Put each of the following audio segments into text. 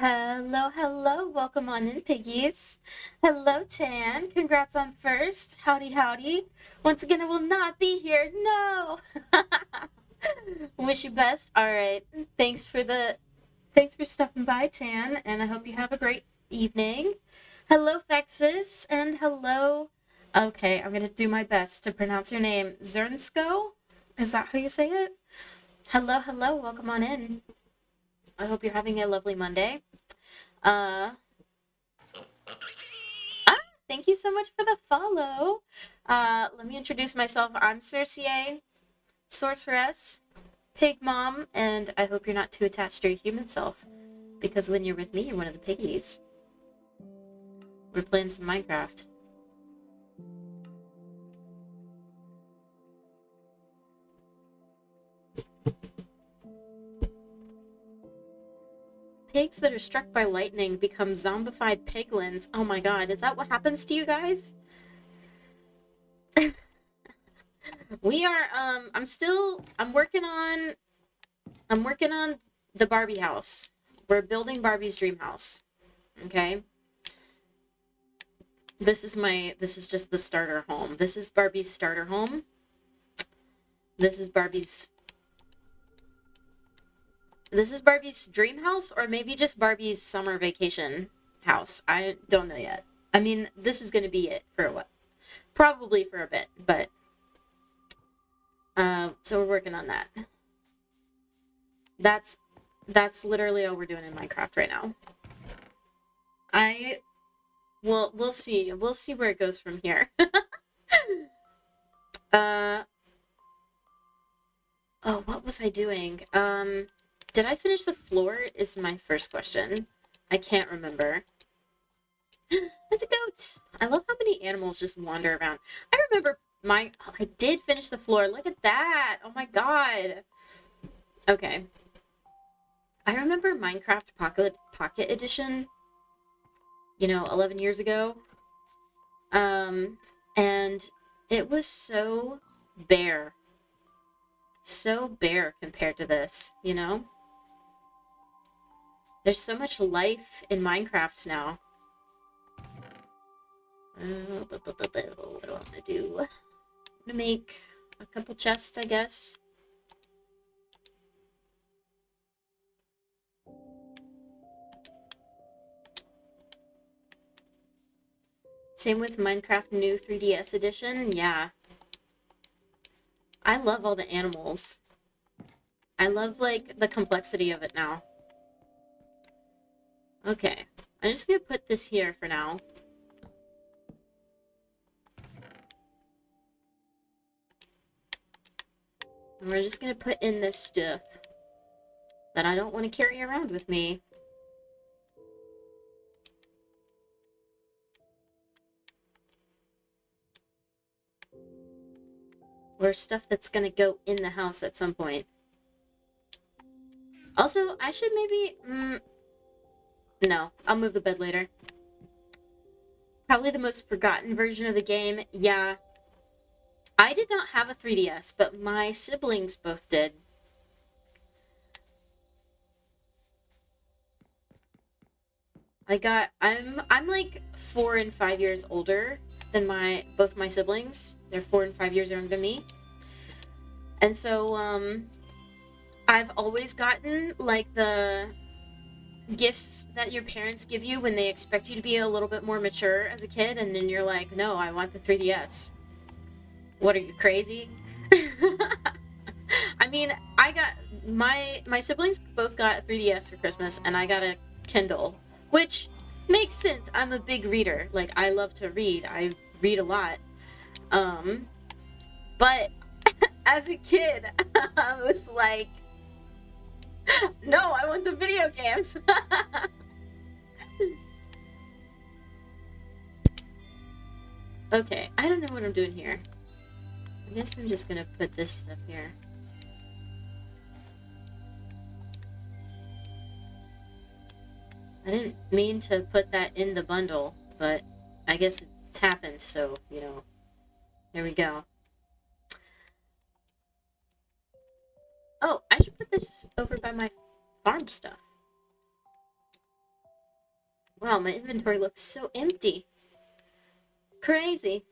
Hello, hello. Welcome on in, piggies. Hello, Tan. Congrats on first. Howdy, howdy. Once again, I will not be here. No. Wish you best. All right. Thanks for stopping by, Tan, and I hope you have a great evening. Hello, Fexus, and hello. Okay, I'm gonna do my best to pronounce your name. Zernsko? Is that how you say it? Hello, hello. Welcome on in. I hope you're having a lovely Monday. Uh, ah, Thank you so much for the follow. Let me introduce myself. I'm Circe, sorceress, pig mom, and I hope you're not too attached to your human self, because when you're with me, you're one of the piggies. We're playing some Minecraft. Pigs that are struck by lightning become zombified piglins. Oh my god, is that what happens to you guys? We are, I'm working on the Barbie house. We're building Barbie's dream house. Okay? This is just the starter home. This is Barbie's starter home. This is Barbie's dream house, or maybe just Barbie's summer vacation house. I don't know yet. I mean, this is gonna be it for what? Probably for a bit, but so we're working on that. That's that's literally all we're doing in Minecraft right now. I we'll see. We'll see where it goes from here. uh oh, what was I doing? Did I finish the floor is my first question. I can't remember. It's a goat. I love how many animals just wander around. I remember I did finish the floor. Look at that. Oh my god. Okay. I remember Minecraft Pocket Edition, 11 years ago. And it was so bare. So bare compared to this, you know? There's so much life in Minecraft now. What do I want to do? I'm gonna make a couple chests, I guess. Same with Minecraft New 3DS Edition. Yeah. I love all the animals. I love, like, the complexity of it now. Okay. I'm just gonna put this here for now. And we're just gonna put in this stuff that I don't want to carry around with me. Or stuff that's gonna go in the house at some point. Also, I should maybe... no, I'll move the bed later. Probably the most forgotten version of the game. Yeah. I did not have a 3DS, but my siblings both did. I'm like 4 and 5 years older than both my siblings. They're 4 and 5 years younger than me. And so, I've always gotten like the gifts that your parents give you when they expect you to be a little bit more mature as a kid, and then you're like, no, I want the 3DS. What, are you crazy? I mean, I got my siblings both got a 3DS for Christmas, and I got a Kindle, which makes sense. I'm a big reader. Like, I love to read. I read a lot. Um, but as a kid, I was like, no, I want the video games. Okay, I don't know what I'm doing here. I guess I'm just gonna put this stuff here. I didn't mean to put that in the bundle, but I guess it's happened, so, there we go. Oh, I should put this over by my farm stuff. Wow, my inventory looks so empty. Crazy.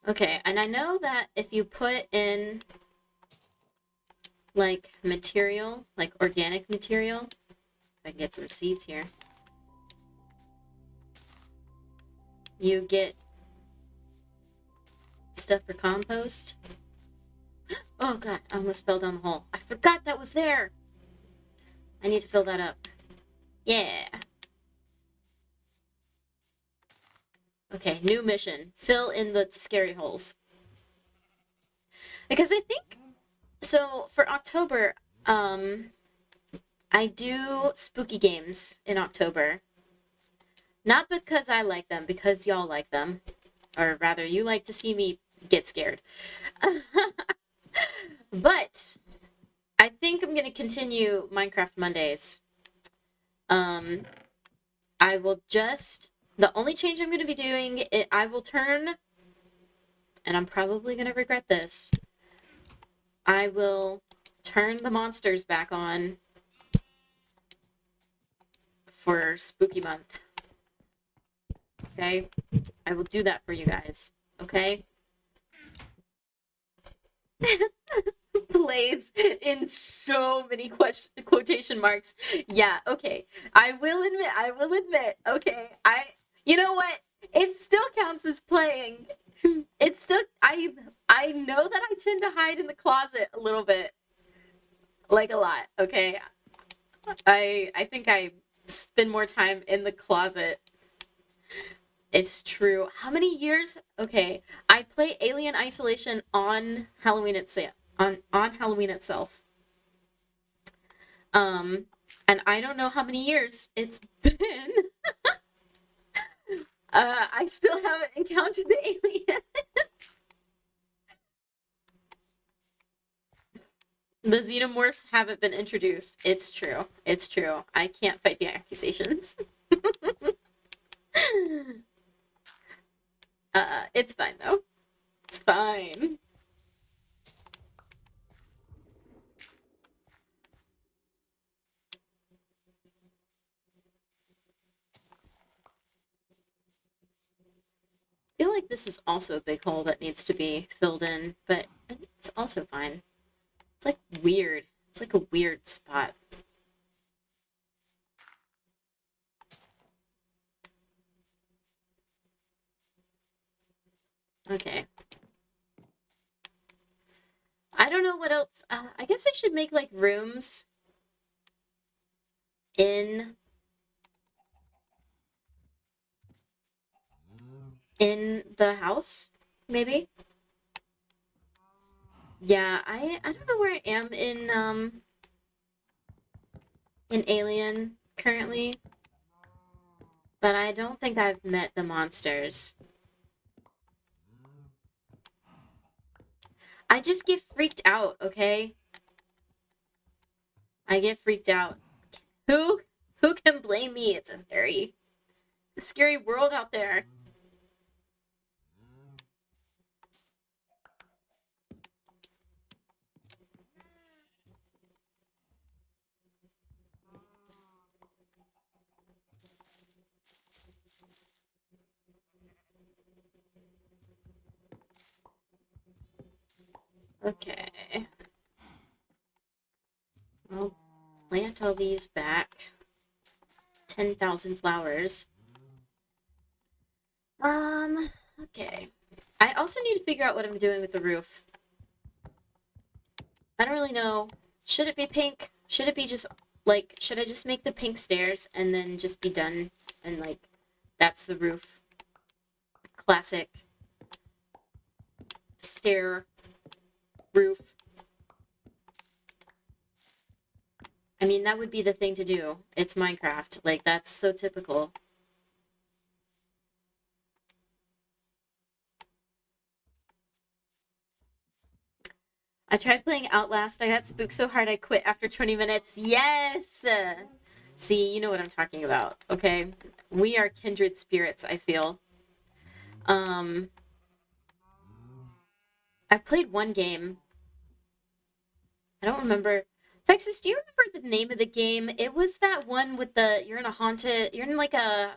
Okay, and I know that if you put in, like, material, like organic material, if I can get some seeds here, you get stuff for compost. Oh god, I almost fell down the hole. I forgot that was there! I need to fill that up. Yeah. Okay, new mission. Fill in the scary holes. Because I think, so for October, I do spooky games in October. Not because I like them, because y'all like them. Or rather, you like to see me get scared. But I think I'm going to continue Minecraft Mondays. I will just, the only change I'm going to be doing, I will turn, and I'm probably going to regret this, I will turn the monsters back on for Spooky Month. Okay? I will do that for you guys. Okay? Plays in so many quotation marks. Yeah, okay. I will admit, okay. You know what? It still counts as playing. It's still, I know that I tend to hide in the closet a little bit. Like a lot, okay? I think I spend more time in the closet. It's true. How many years? Okay, I play Alien Isolation on Halloween itself. On Halloween itself. And I don't know how many years it's been. I still haven't encountered the alien. The xenomorphs haven't been introduced. It's true. It's true. I can't fight the accusations. It's fine though. It's fine. I feel like this is also a big hole that needs to be filled in, but it's also fine. It's like weird. It's like a weird spot. Okay. I don't know what else. I guess I should make like rooms in the house, maybe. Yeah, I don't know where I am in Alien currently, but I don't think I've met the monsters. I just get freaked out, okay? I get freaked out. Who who can blame me? It's a scary world out there. Okay. I'll plant all these back. 10,000 flowers. Okay. I also need to figure out what I'm doing with the roof. I don't really know. Should it be pink? Should it be just, like, should I just make the pink stairs and then just be done? And, like, that's the roof. Classic stair roof. I mean, that would be the thing to do. It's Minecraft. Like, that's so typical. I tried playing Outlast. I got spooked so hard I quit after 20 minutes. Yes! See, you know what I'm talking about, okay? We are kindred spirits, I feel. I played one game. I don't remember. Texas, do you remember the name of the game? It was that one with the you're in like a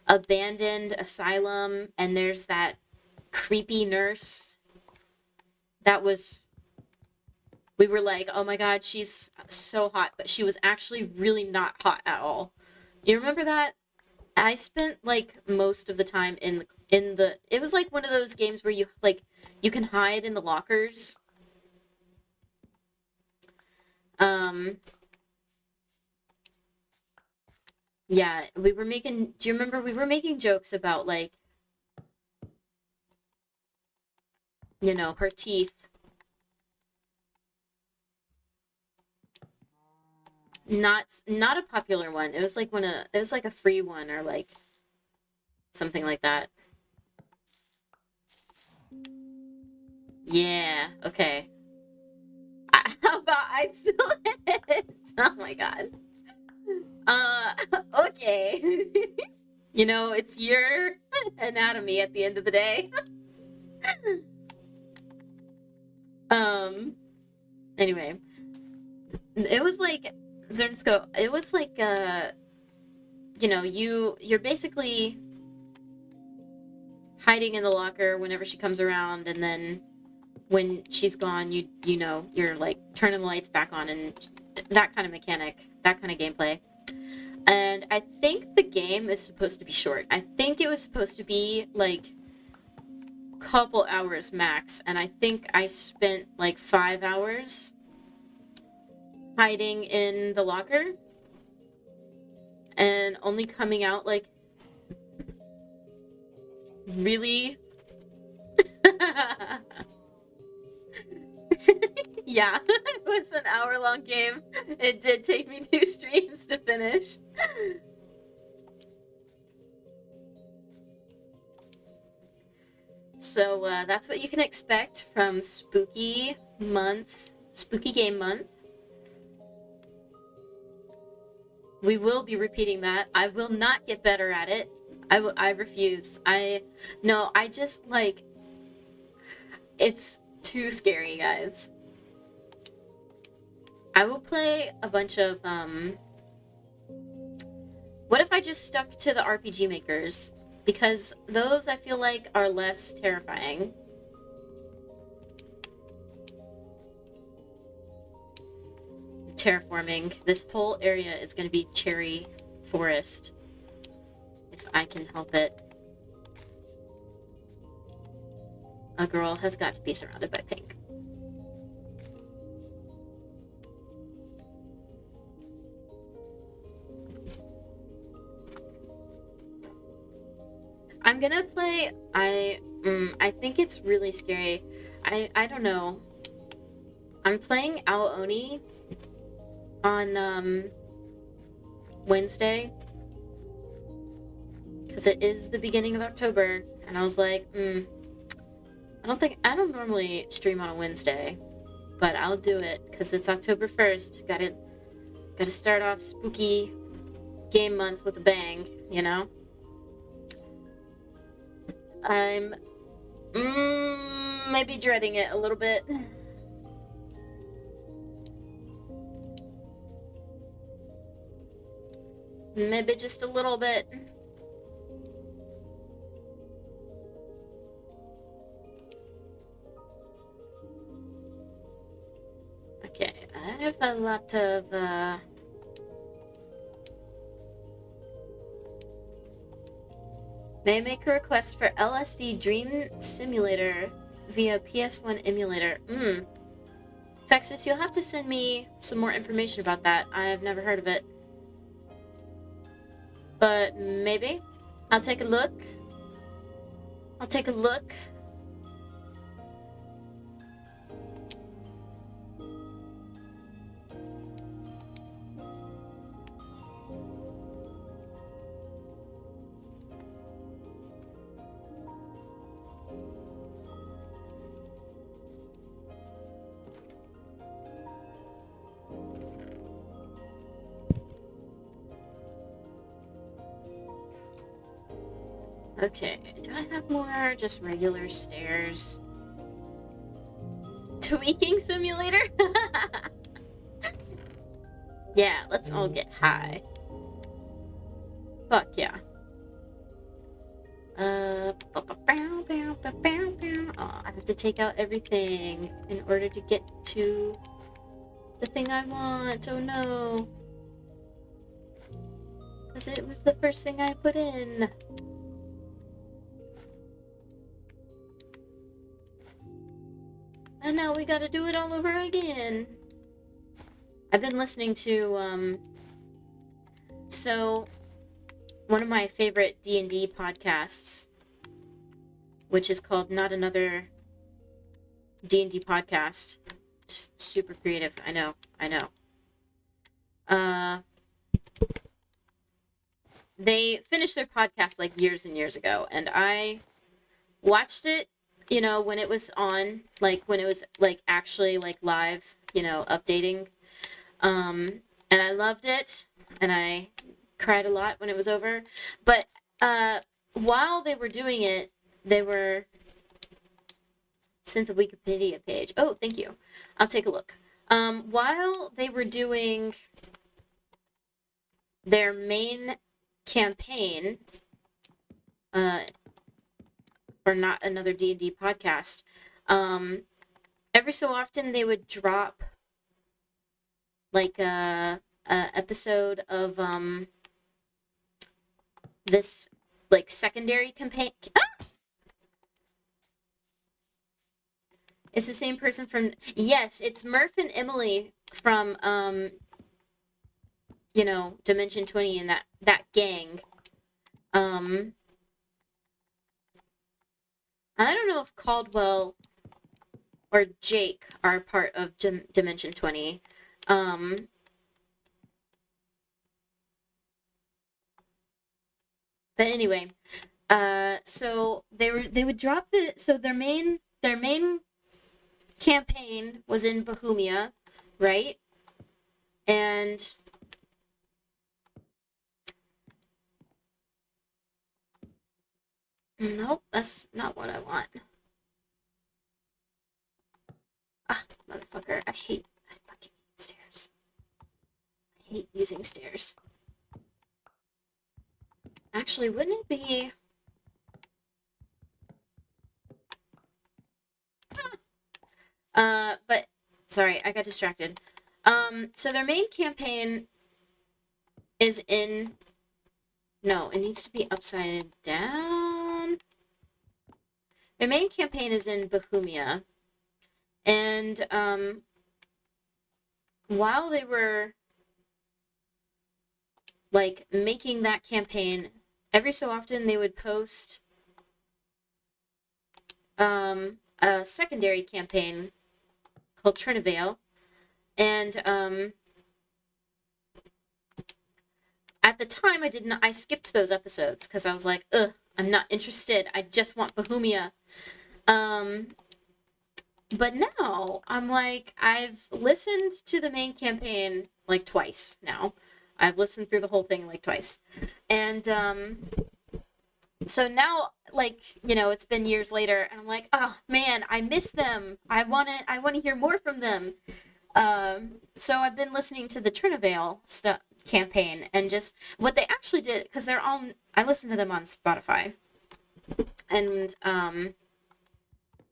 abandoned asylum, and there's that creepy nurse that was we were like, oh my god, she's so hot, but she was actually really not hot at all. You remember that? I spent like most of the time in the it was like one of those games where you can hide in the lockers. Um yeah, we were making do you remember we were making jokes about like, her teeth. Not a popular one. It was like a free one or like something like that. Yeah, okay. How about I still hit? Oh my god. Uh, okay. It's your anatomy at the end of the day. Um, anyway, it was like Zernsko, it was like you're basically hiding in the locker whenever she comes around, and then when she's gone, you're like turning the lights back on and that kind of mechanic, that kind of gameplay. And I think the game is supposed to be short. I think it was supposed to be like couple hours max, and I think I spent like 5 hours hiding in the locker and only coming out like really. Yeah, it was an hour-long game. It did take me 2 streams to finish. So that's what you can expect from Spooky Game Month. We will be repeating that. I will not get better at it. I refuse. No, I just like, it's too scary, guys. I will play a bunch of, what if I just stuck to the RPG makers? Because those I feel like are less terrifying. Terraforming. This whole area is going to be cherry forest. If I can help it. A girl has got to be surrounded by pink. I'm gonna play. I think it's really scary. I don't know. I'm playing Ao Oni on Wednesday because it is the beginning of October, and I was like, I don't normally stream on a Wednesday, but I'll do it because it's October 1st. Gotta start off spooky game month with a bang, you know? I'm maybe dreading it a little bit. Maybe just a little bit. Okay, I have a lot of, May I make a request for LSD Dream Simulator via PS1 emulator? Fexus, you'll have to send me some more information about that. I've never heard of it. But maybe. I'll take a look. I'll take a look. Okay, do I have more just regular stairs? Tweaking simulator? Yeah, let's all get high. Fuck yeah. Oh, I have to take out everything in order to get to the thing I want. Oh no. Because it was the first thing I put in. And now we gotta do it all over again. I've been listening to, so one of my favorite D&D podcasts, which is called Not Another D&D Podcast. Just super creative. I know. They finished their podcast like years and years ago, and I watched it, when it was on, like when it was like actually like live, updating. And I loved it, and I cried a lot when it was over. But while they were doing it, they were sent the Wikipedia page. Oh, thank you. I'll take a look. While they were doing their main campaign, for Not Another D&D Podcast, every so often they would drop like a episode of this like secondary campaign. It's the same person from, yes, it's Murph and Emily from Dimension 20 and that gang. I don't know if Caldwell or Jake are part of Dimension 20. But anyway, so they would drop their main campaign was in Bohemia, right? And nope, that's not what I want. Ah, motherfucker, I fucking hate stairs. I hate using stairs. Actually, wouldn't it be... but, sorry, I got distracted. So their main campaign is in... No, it needs to be upside down. Their main campaign is in Bohemia. And, while they were, like, making that campaign, every so often they would post, a secondary campaign called Trinivale. And, at the time, I skipped those episodes because I was like, ugh, I'm not interested. I just want Bohemia. But now I'm like, I've listened to the main campaign like twice now. I've listened through the whole thing like twice. And so now, like, it's been years later, and I'm like, oh man, I miss them. I wanna hear more from them. So I've been listening to the Trinivale campaign, and just what they actually did, because I listened to them on Spotify. And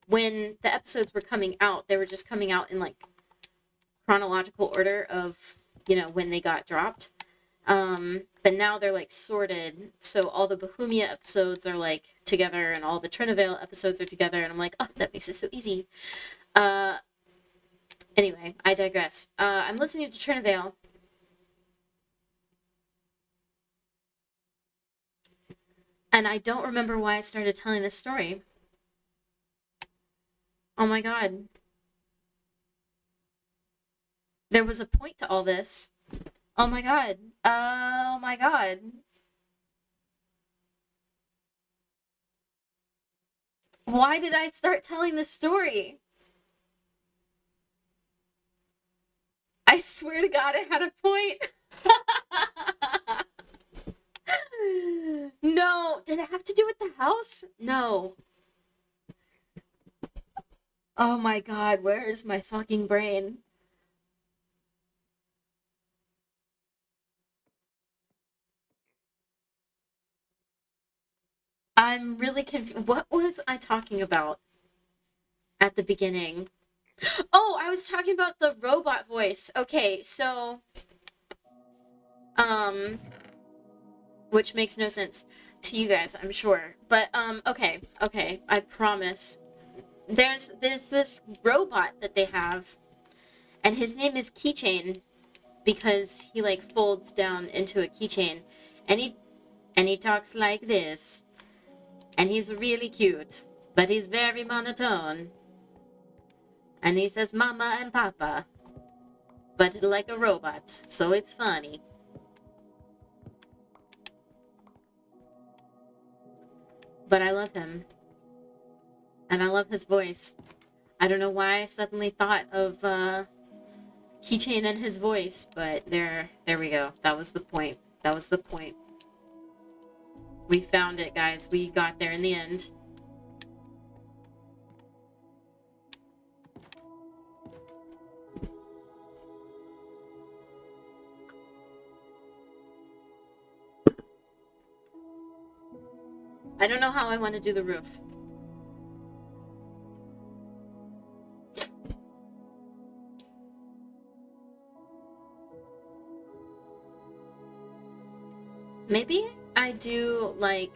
when the episodes were coming out, they were just coming out in like chronological order of, when they got dropped. But now they're like sorted, so all the Bohemia episodes are like together, and all the Trinivale episodes are together, and I'm like, oh, that makes it so easy. Anyway, I digress. I'm listening to Trinivale. And I don't remember why I started telling this story. Oh my god. There was a point to all this. Oh my god. Oh my god. Why did I start telling this story? I swear to god it had a point. No. Did it have to do with the house? No. Oh my god, where is my fucking brain? I'm really confused. What was I talking about at the beginning? Oh, I was talking about the robot voice. Okay, so um which makes no sense to you guys, I'm sure. But okay, I promise. There's this robot that they have, and his name is Keychain because he like folds down into a keychain, and he talks like this, and he's really cute, but he's very monotone, and he says mama and papa, but like a robot, so it's funny. But I love him, and I love his voice. I don't know why I suddenly thought of Keychain and his voice, but there we go. That was the point. That was the point. We found it, guys. We got there in the end. I don't know how I want to do the roof. Maybe I do like...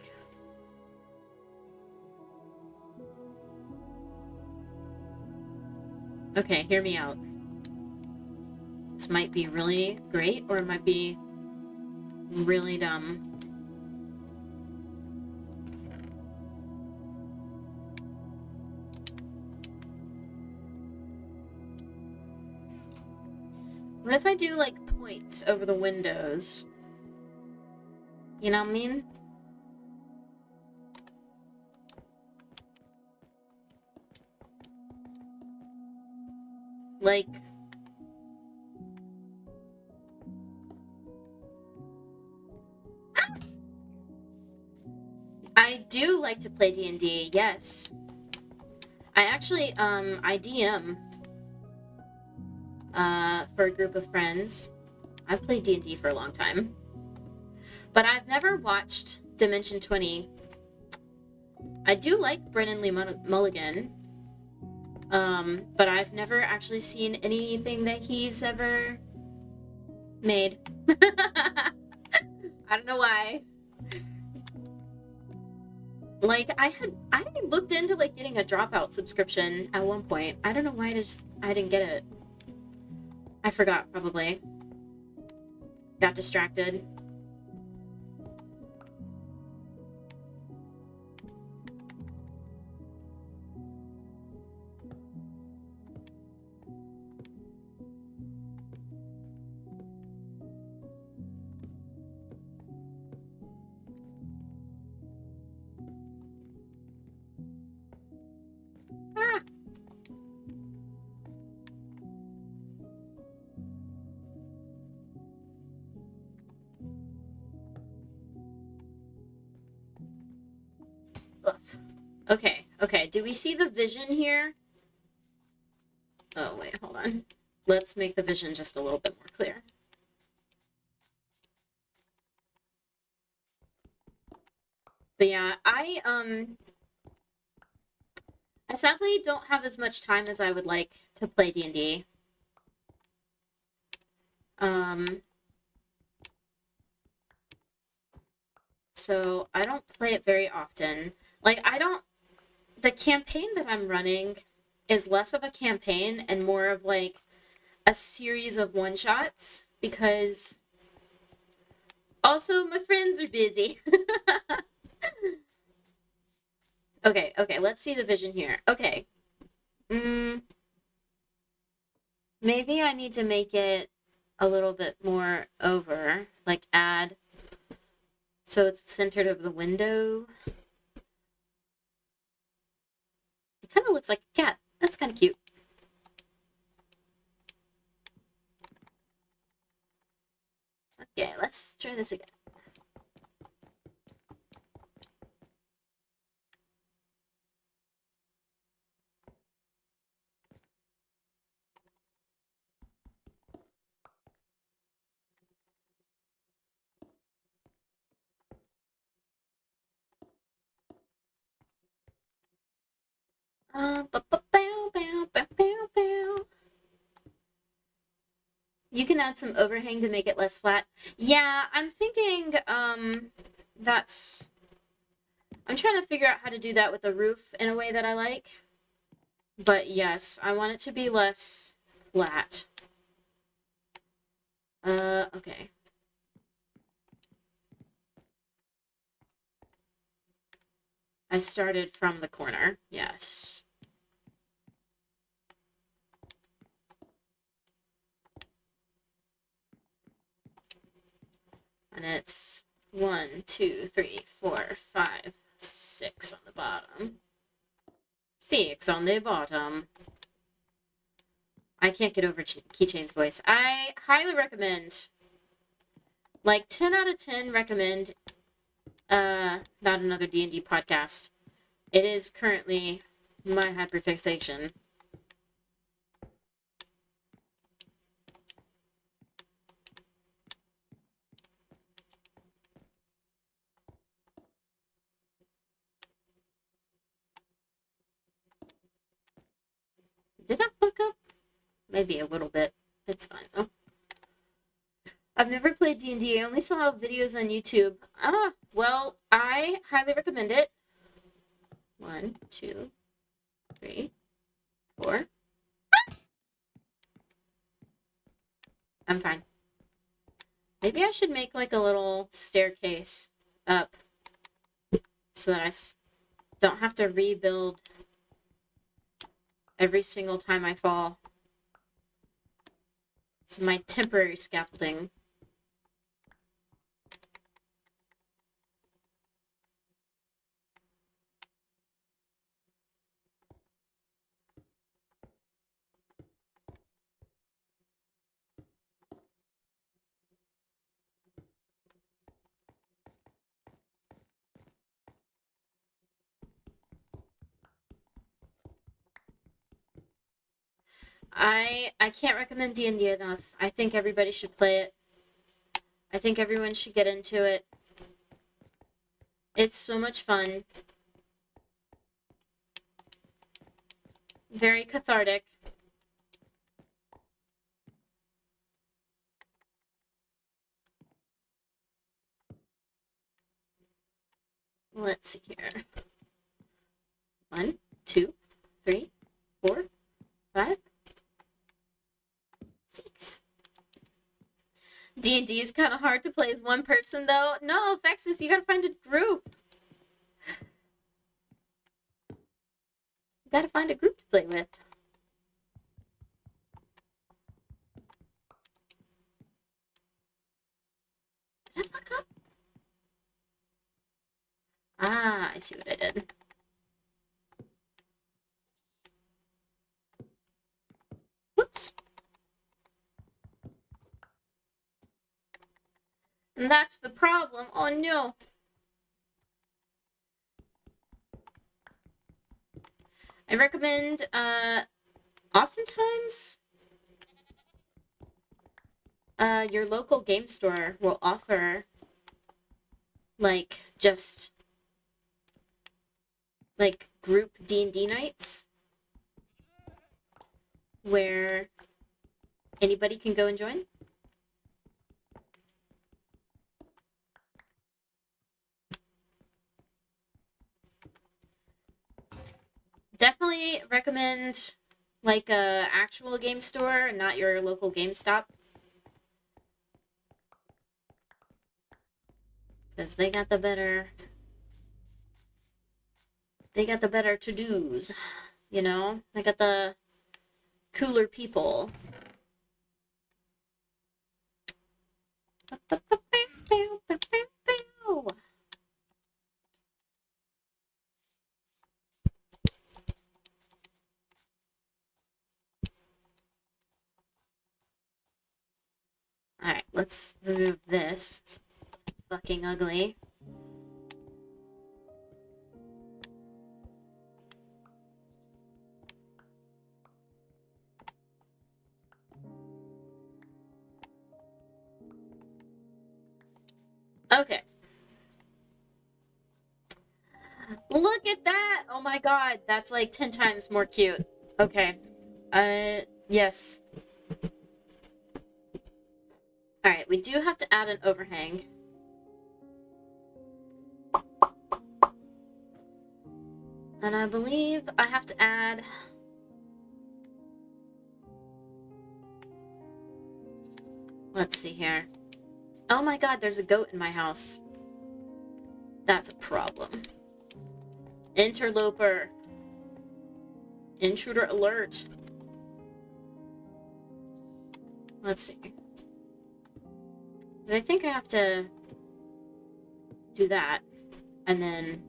Okay, hear me out. This might be really great, or it might be really dumb. What if I do like points over the windows? You know what I mean? Like... I do like to play D&D, yes. I actually, I DM for a group of friends. I've played D&D for a long time. But I've never watched Dimension 20. I do like Brennan Lee Mulligan. But I've never actually seen anything that he's ever made. I don't know why. Like I looked into like getting a Dropout subscription at one point. I don't know why I didn't get it. I forgot probably. Got distracted. Ah. Oof. Okay. Do we see the vision here? Oh, wait, hold on. Let's make the vision just a little bit more clear. But yeah, I sadly don't have as much time as I would like to play D&D. So I don't play it very often. Like, the campaign that I'm running is less of a campaign and more of like a series of one-shots because also my friends are busy. Okay, let's see the vision here. Okay. Maybe I need to make it a little bit more over, like add so it's centered over the window. It kind of looks like a cat. That's kind of cute. Okay, let's try this again. You can add some overhang to make it less flat. Yeah, I'm thinking, that's... I'm trying to figure out how to do that with the roof in a way that I like. But yes, I want it to be less flat. Okay. I started from the corner, yes. And it's 1, 2, 3, 4, 5, 6 on the bottom. 6 on the bottom. I can't get over Keychain's voice. I highly recommend, like 10 out of 10 recommend, not another D&D podcast. It is currently my hyperfixation. Did I fuck up? Maybe a little bit. It's fine though. I've never played D&D. I only saw videos on YouTube. Well, I highly recommend it. 1, 2, 3, 4. I'm fine. Maybe I should make like a little staircase up so that I don't have to rebuild every single time I fall. So my temporary scaffolding. I can't recommend D&D enough. I think everybody should play it. I think everyone should get into it. It's so much fun. Very cathartic. Let's see here. 1, 2, 3, 4, 5, 6. D&D is kind of hard to play as one person, though. No, Vexus, you gotta find a group. You gotta find a group to play with. Did I fuck up? Ah, I see what I did. Whoops. And that's the problem. Oh no. I recommend, oftentimes, your local game store will offer, like, just, like, group D&D nights where anybody can go and join. Definitely recommend, like, a actual game store, not your local GameStop. Because they got the better to-dos, you know? They got the cooler people. Alright, let's remove this. It's fucking ugly. Okay. Look at that! Oh my god, that's like 10 times more cute. Okay. Yes. Alright, we do have to add an overhang. And I believe I have to add... Let's see here. Oh my god, there's a goat in my house. That's a problem. Interloper. Intruder alert. Let's see. Because I think I have to do that. And then...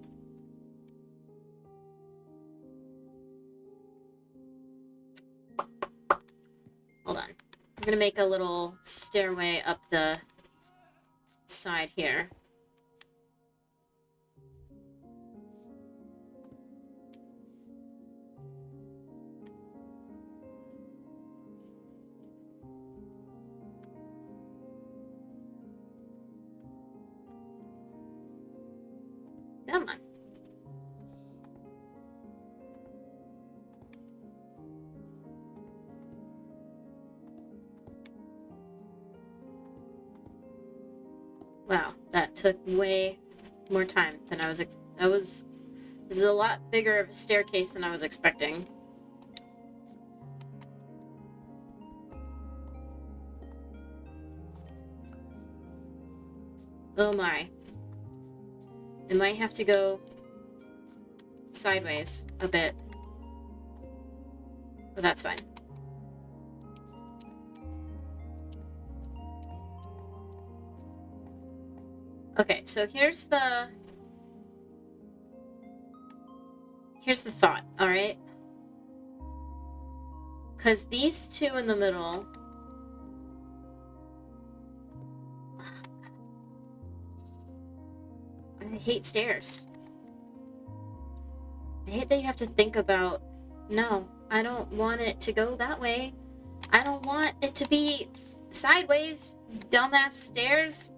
Hold on. I'm gonna make a little stairway up the side here. Come on. Wow, that took way more time than I was. This is a lot bigger of a staircase than I was expecting. Oh my. It might have to go sideways a bit. But that's fine. Okay, so here's the thought, alright? Because these two in the middle... I hate stairs. I hate that you have to think about... No, I don't want it to go that way. I don't want it to be sideways, dumbass stairs.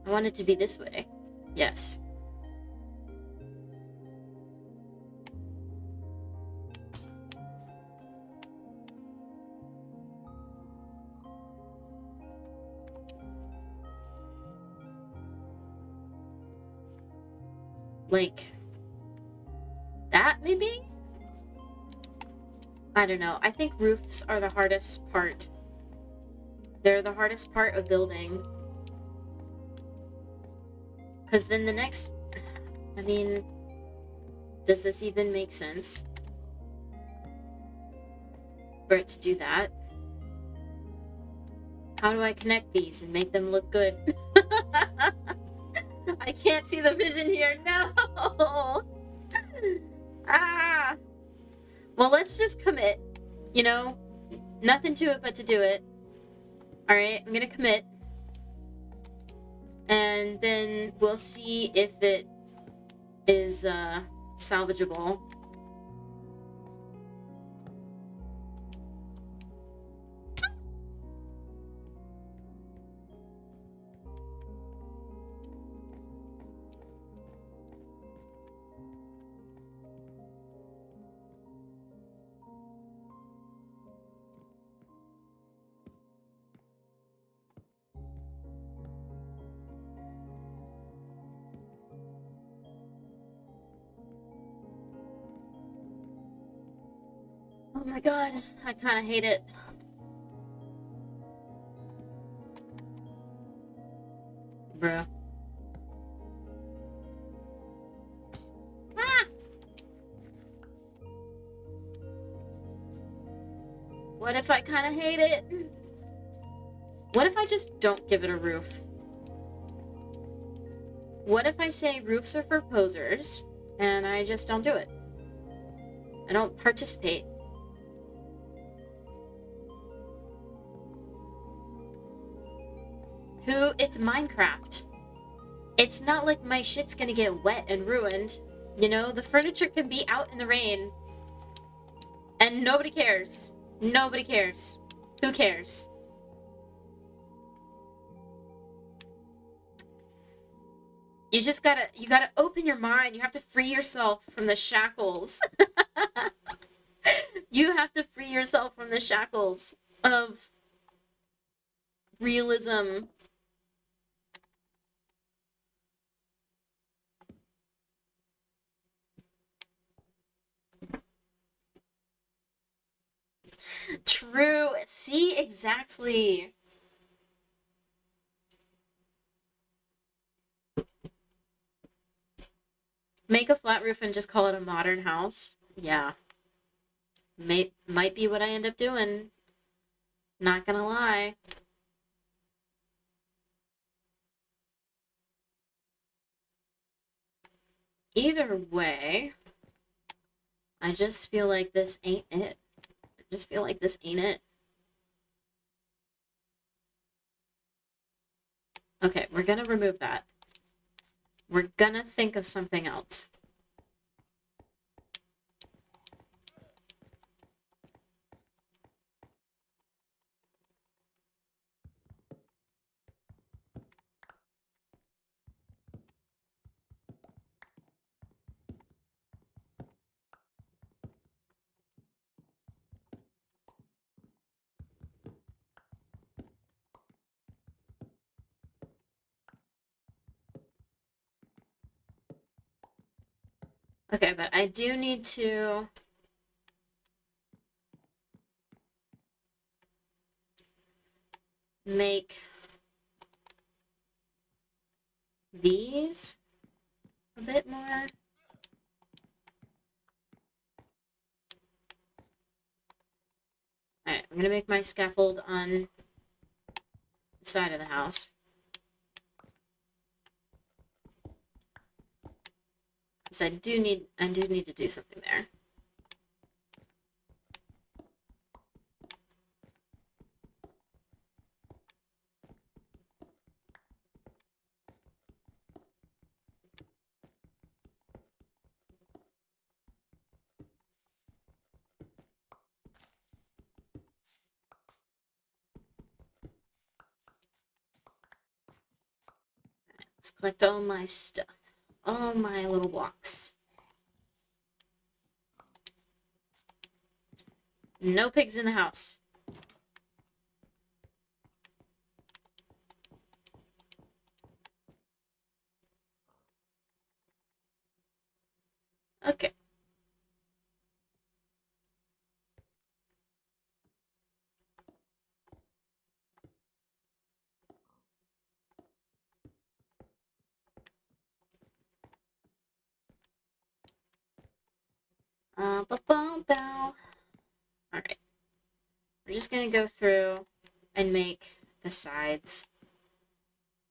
I want it to be this way. Yes. Like... that, maybe? I don't know. I think roofs are the hardest part. They're the hardest part of building. Because then the next... I mean... does this even make sense? For it to do that? How do I connect these and make them look good? I can't see the vision here. No! Ah! Well, let's just commit. You know? Nothing to it but to do it. Alright, I'm gonna commit. And then we'll see if it is salvageable. Oh my god, I kind of hate it. Bruh. Ah! What if I kind of hate it? What if I just don't give it a roof? What if I say roofs are for posers, and I just don't do it? I don't participate. It's Minecraft. It's not like my shit's gonna get wet and ruined. You know, the furniture can be out in the rain. And nobody cares. Nobody cares. Who cares? You just you gotta open your mind. You have to free yourself from the shackles. You have to free yourself from the shackles of realism. True. See, exactly. Make a flat roof and just call it a modern house. Yeah. Might be what I end up doing. Not gonna lie. Either way, I just feel like this ain't it. I just feel like this ain't it. Okay, we're gonna remove that. We're gonna think of something else. Okay, but I do need to make these a bit more. Alright, I'm gonna make my scaffold on the side of the house. Because I do need to do something there. Let's collect all my stuff. All my little blocks. No pigs in the house. Okay. Bow. Alright. We're just gonna go through and make the sides.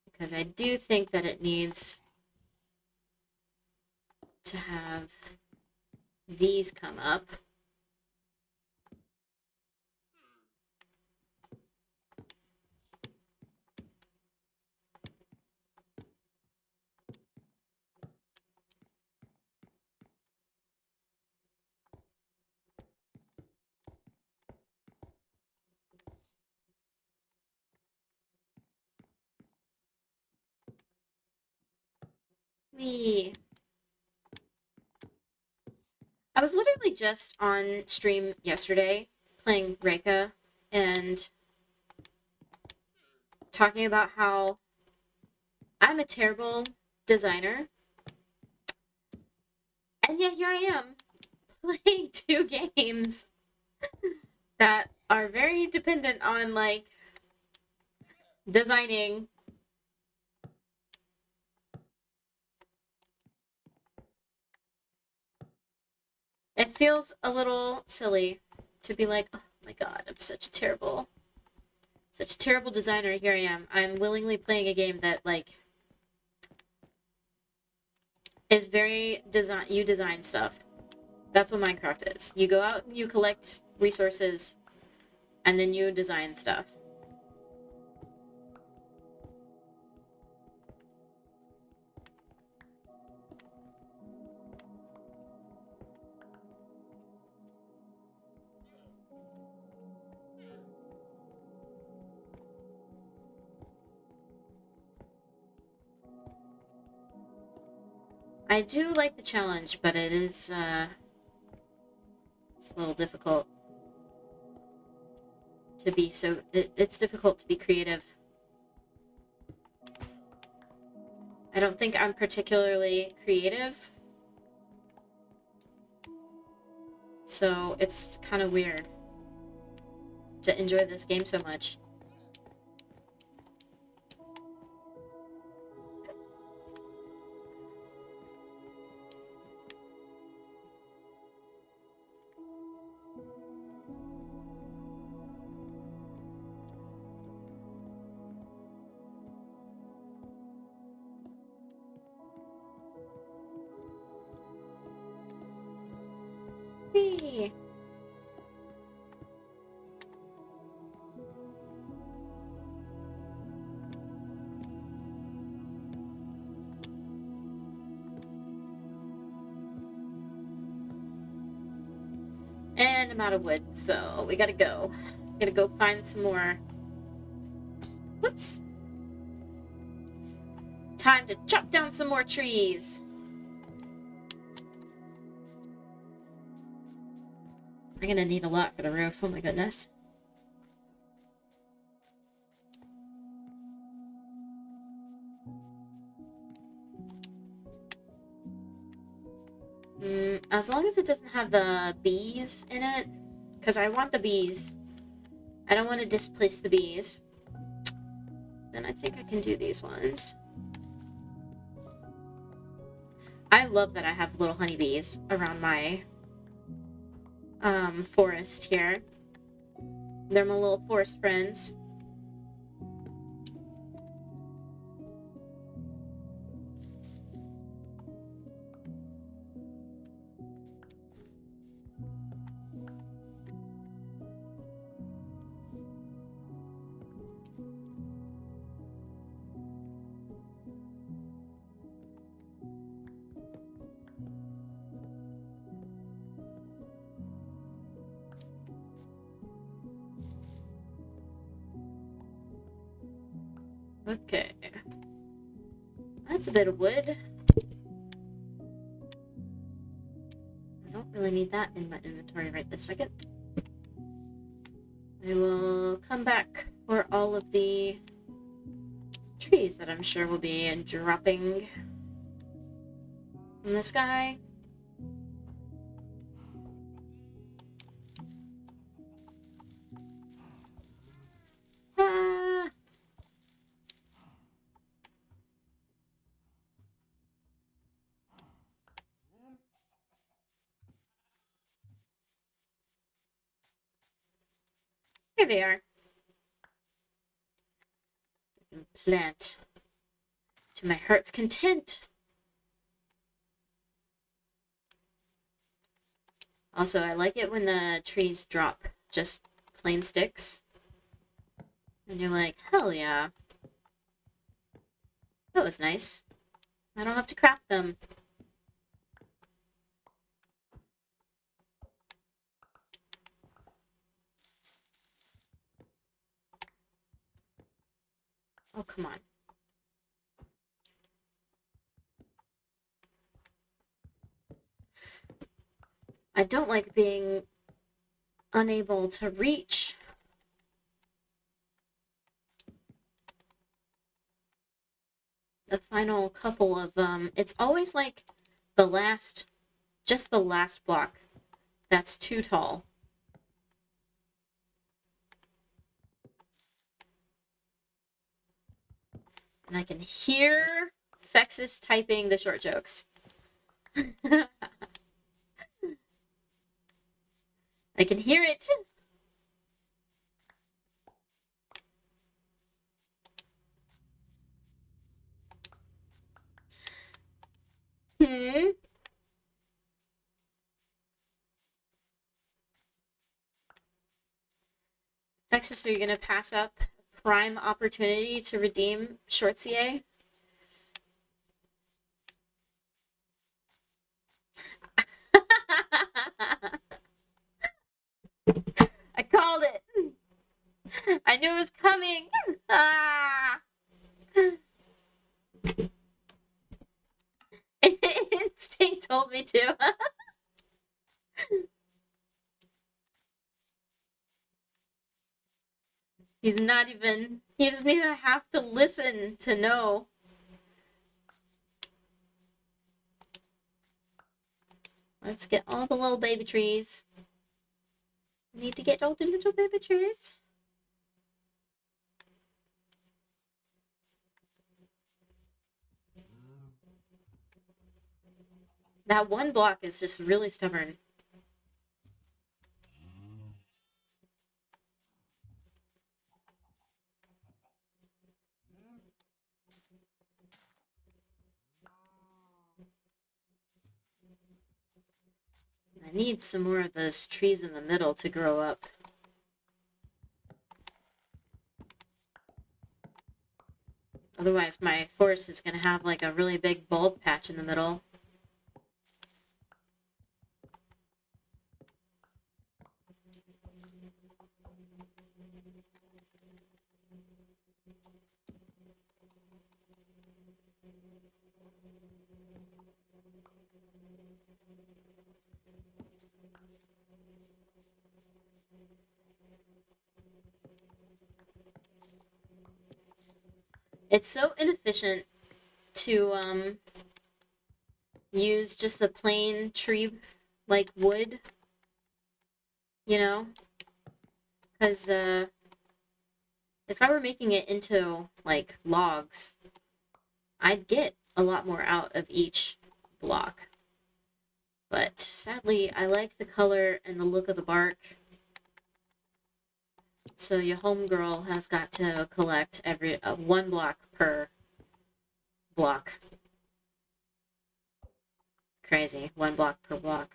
Because I do think that it needs to have these come up. I was literally just on stream yesterday playing Reika and talking about how I'm a terrible designer. And yet here I am playing two games that are very dependent on like designing. It feels a little silly to be like, oh my god, I'm such a terrible designer. Here I am. I'm willingly playing a game that like is very you design stuff. That's what Minecraft is. You go out and you collect resources and then you design stuff. I do like the challenge, but it is it's a little difficult to be so... It's difficult to be creative. I don't think I'm particularly creative. So it's kind of weird to enjoy this game so much. Whee! And I'm out of wood, so we gotta go. Gotta go find some more. Whoops. Time to chop down some more trees. We're gonna need a lot for the roof. Oh my goodness. As long as it doesn't have the bees in it, because I want the bees. I don't want to displace the bees. Then I think I can do these ones. I love that I have little honeybees around my forest here. They're my little forest friends. Okay. That's a bit of wood. I don't really need that in my inventory right this second. I will come back for all of the trees that I'm sure will be dropping from the sky. Ah! Here they are. I can plant to my heart's content. Also, I like it when the trees drop just plain sticks. And you're like, hell yeah. That was nice. I don't have to craft them. Oh, come on. I don't like being unable to reach the final couple of, it's always like the last, just the last block that's too tall. And I can hear Fexus typing the short jokes. I can hear it. Fexus, are you gonna pass up prime opportunity to redeem short CA? I called it. I knew it was coming. Ah. Instinct told me to. He's not even, he doesn't even have to listen to know. Let's get all the little baby trees. We need to get all the little baby trees. That one block is just really stubborn. I need some more of those trees in the middle to grow up. Otherwise, my forest is going to have like a really big bald patch in the middle. It's so inefficient to use just the plain tree like wood, you know? Because if I were making it into like logs, I'd get a lot more out of each block. But sadly, I like the color and the look of the bark. So your homegirl has got to collect every one block per block. Crazy. One block per block.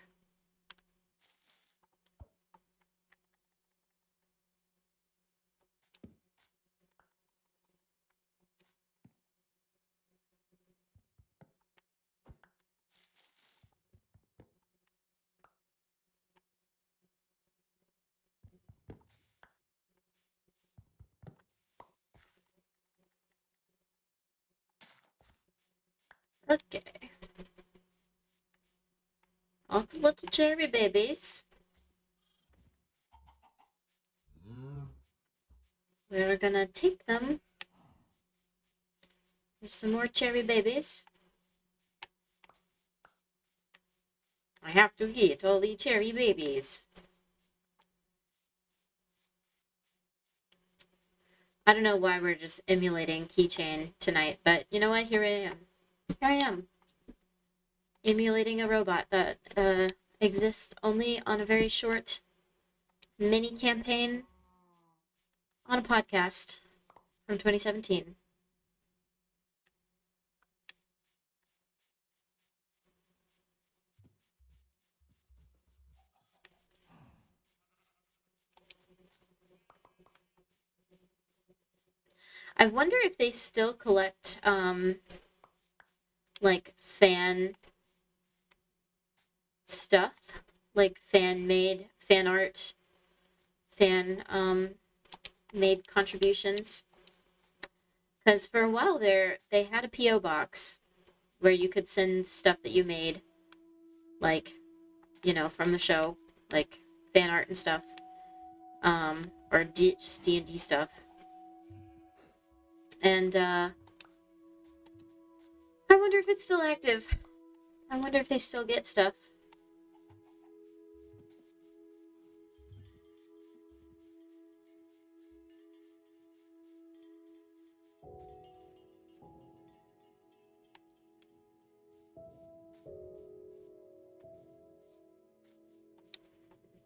Okay. All the little cherry babies. We're gonna take them. There's some more cherry babies. I have to eat all the cherry babies. I don't know why we're just emulating Keychain tonight, but you know what? Here I am. Here I am. Emulating a robot that exists only on a very short mini campaign on a podcast from 2017. I wonder if they still collect like fan stuff, like fan-made fan art, fan made contributions. Because for a while there, they had a P.O. box where you could send stuff that you made, like, you know, from the show, like fan art and stuff, or just D&D stuff. And I wonder if it's still active. I wonder if they still get stuff.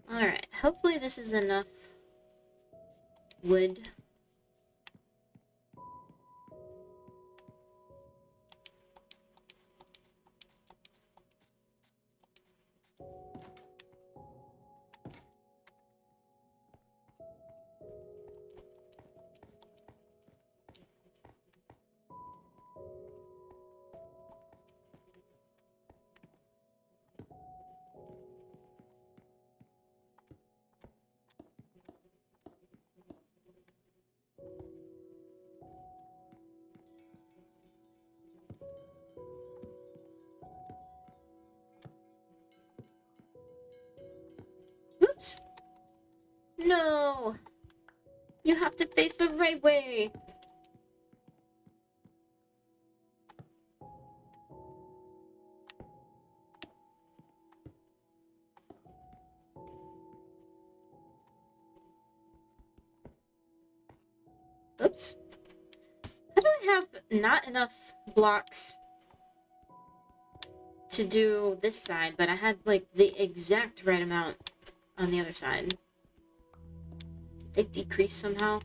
Alright, hopefully this is enough wood. Oops. No! You have to face the right way. Oops. How do I have not enough blocks to do this side, but I had, like, the exact right amount on the other side? Did they decrease somehow?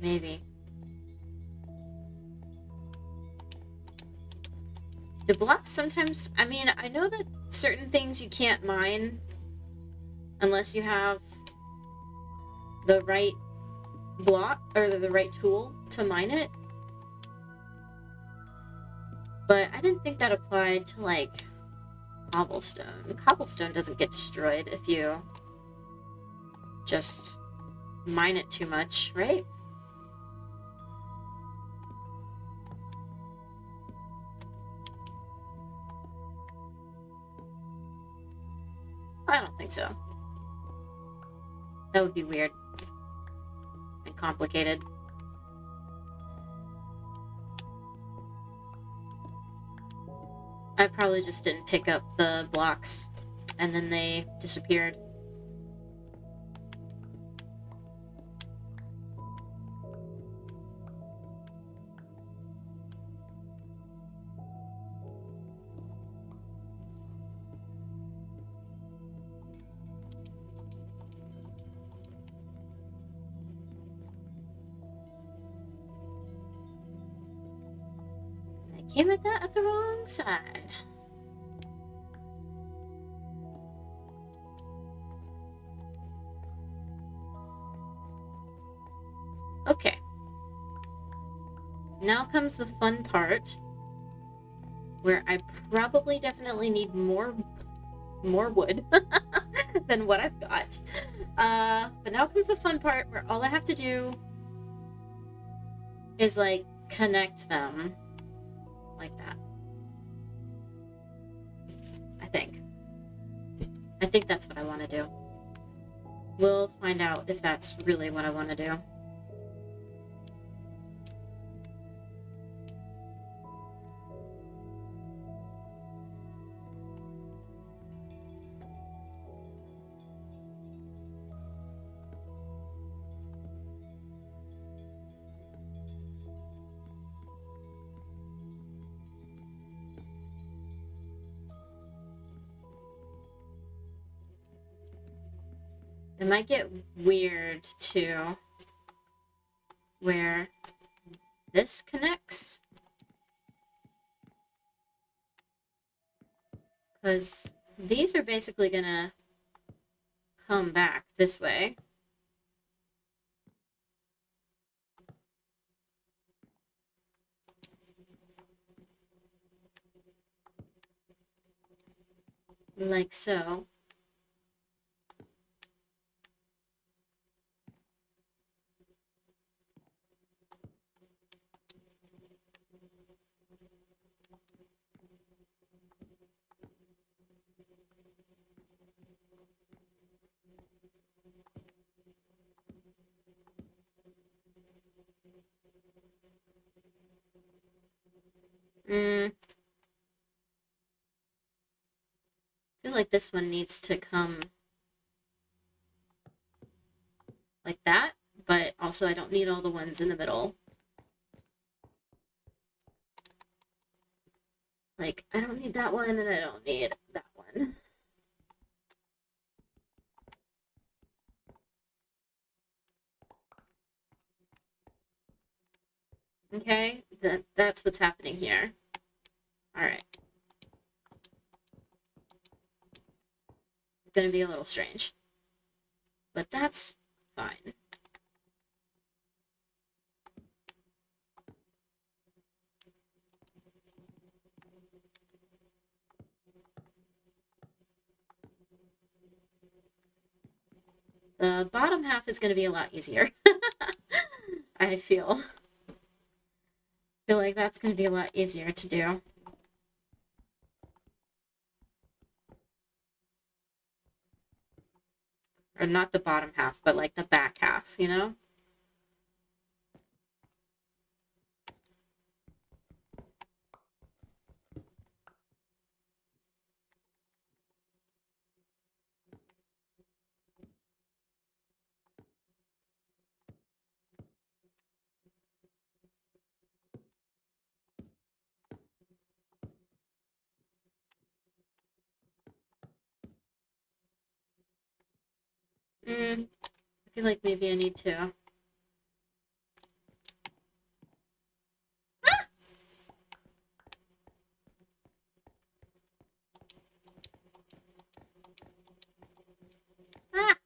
Maybe. Do blocks sometimes... I mean, I know that certain things you can't mine unless you have the right block, or the right tool to mine it. But I didn't think that applied to, like, cobblestone. Cobblestone doesn't get destroyed if you just mine it too much, right? I don't think so. That would be weird and complicated. I probably just didn't pick up the blocks and then they disappeared. I came at that at the wrong side. Okay. Now comes the fun part, where I probably definitely need more wood than what I've got. But now comes the fun part where all I have to do is, like, connect them like that. I think that's what I want to do. We'll find out if that's really what I want to do. It might get weird too, where this connects, because these are basically gonna come back this way. Like so. I feel like this one needs to come like that, but also I don't need all the ones in the middle. Like, I don't need that one, and I don't need that one. Okay, that's what's happening here. Alright. It's gonna be a little strange. But that's fine. The bottom half is gonna be a lot easier. I feel like that's gonna be a lot easier to do. Or not the bottom half, but like the back half, you know? I feel like maybe I need to. Ah!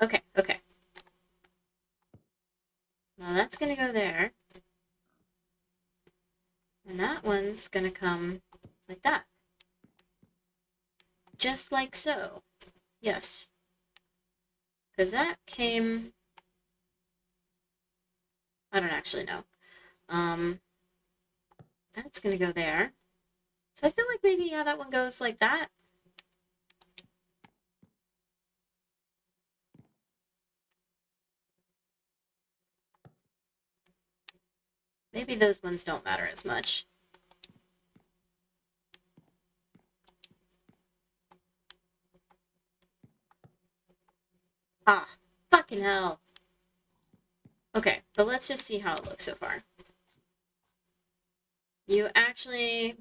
Okay, okay. Now that's gonna go there. And that one's gonna come like that. Just like so. Yes. Because that came... I don't actually know. That's gonna go there. So I feel like maybe, yeah, that one goes like that. Maybe those ones don't matter as much. Ah, fucking hell. Okay, but let's just see how it looks so far. You actually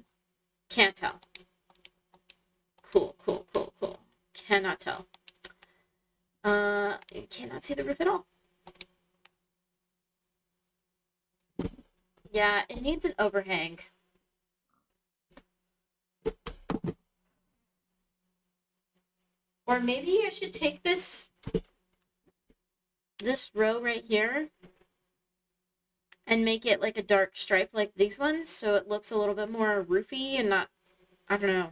can't tell. Cool, cool, cool, cool. Cannot tell. You cannot see the roof at all. Yeah, it needs an overhang. Or maybe I should take this row right here and make it like a dark stripe like these ones so it looks a little bit more roofy and not, I don't know.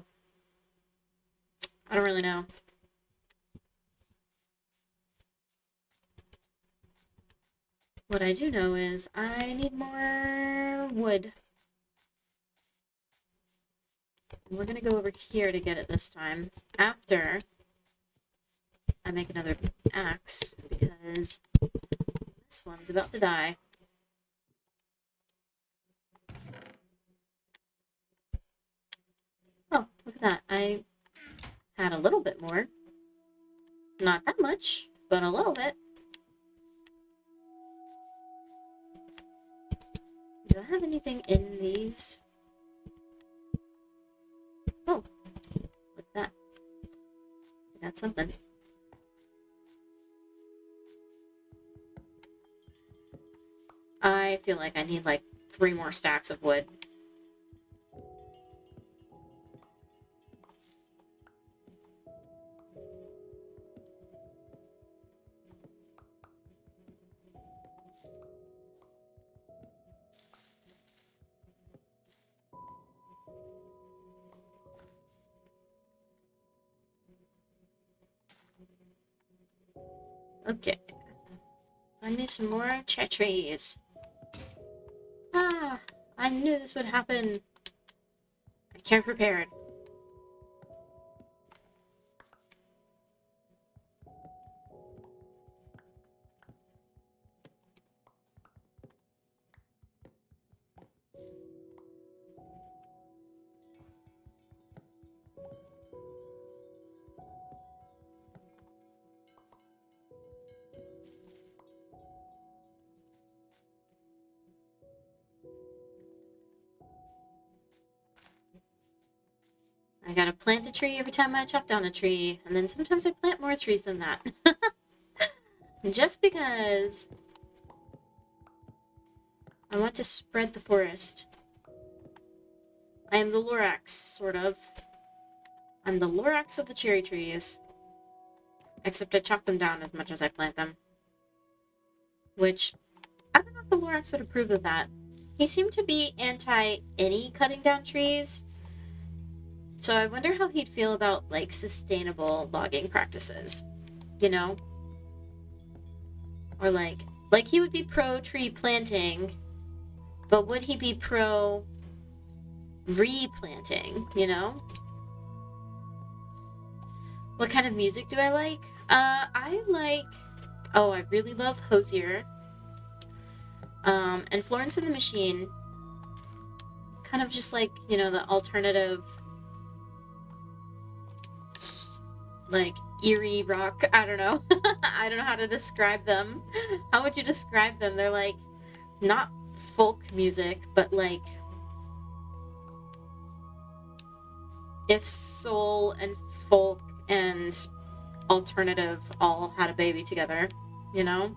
I don't really know. What I do know is I need more wood. We're gonna go over here to get it this time after I make another axe because this one's about to die. Oh, look at that. I had a little bit more. Not that much, but a little bit. Do I have anything in these? Oh, look at that. I got something. I feel like I need like 3 more stacks of wood. Okay. Find me some more trees. Ah, I knew this would happen. I came prepared. I gotta plant a tree every time I chop down a tree, and then sometimes I plant more trees than that. Just because I want to spread the forest. I am the Lorax, sort of. I'm the Lorax of the cherry trees. Except I chop them down as much as I plant them. Which, I don't know if the Lorax would approve of that. He seemed to be anti any cutting down trees. So I wonder how he'd feel about, like, sustainable logging practices. You know? Or, like he would be pro tree planting, but would he be pro replanting, you know? What kind of music do I like? I like. Oh, I really love Hosier. And Florence and the Machine. Kind of just like, the alternative, like eerie rock. I don't know. I don't know how to describe them. How would you describe them? They're like not folk music, but like if soul and folk and alternative all had a baby together, you know?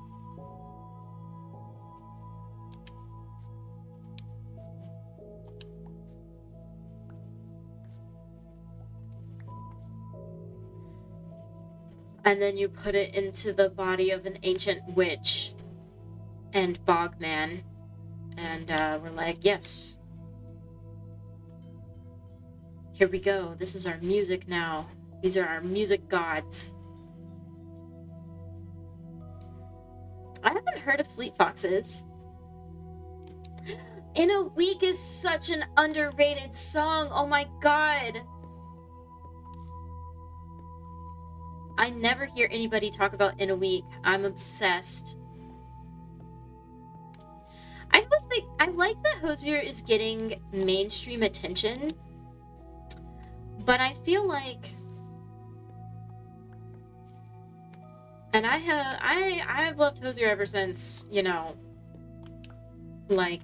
And then you put it into the body of an ancient witch and bogman, and we're like, yes, here we go. This is our music now. These are our music gods. I haven't heard of Fleet Foxes. In a Week is such an underrated song. Oh my god. I never hear anybody talk about In a Week. I'm obsessed. I like that Hosier is getting mainstream attention, but I feel like, and I've loved Hosier ever since, like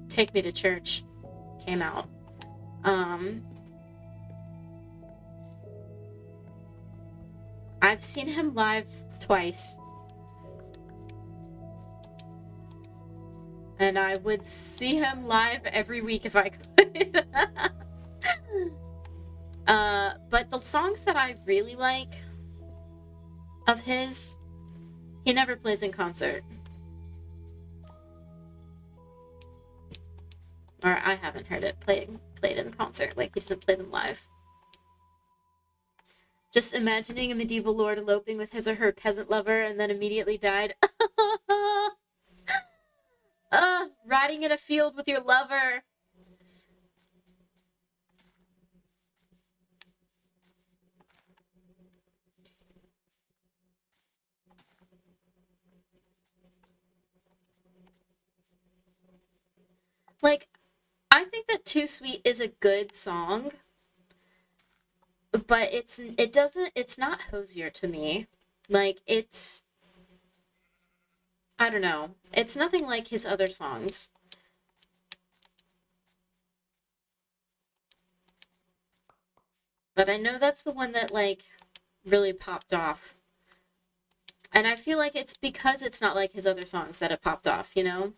Take Me to Church came out. I've seen him live twice. And I would see him live every week if I could. But the songs that I really like of his, he never plays in concert. Or I haven't heard it played in concert. Like, he doesn't play them live. Just imagining a medieval lord eloping with his or her peasant lover and then immediately died. Riding in a field with your lover. Like, I think that Too Sweet is a good song, but it's not Hosier to me. Like, I don't know. It's nothing like his other songs. But I know that's the one that, like, really popped off. And I feel like it's because it's not like his other songs that it popped off, you know?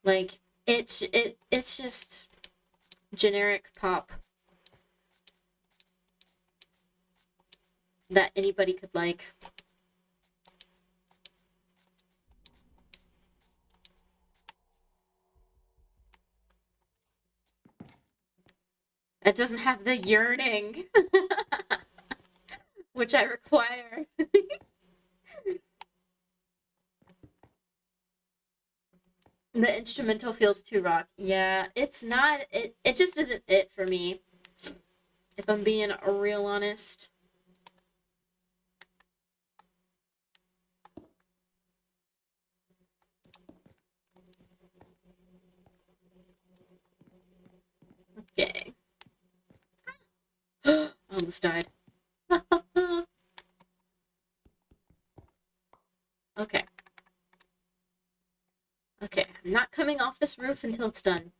Like, it's just generic pop that anybody could like. It doesn't have the yearning, which I require. The instrumental feels too rock. Yeah, it's not. It just isn't it for me, if I'm being real honest. Okay. Almost died. Okay. Okay, I'm not coming off this roof until it's done.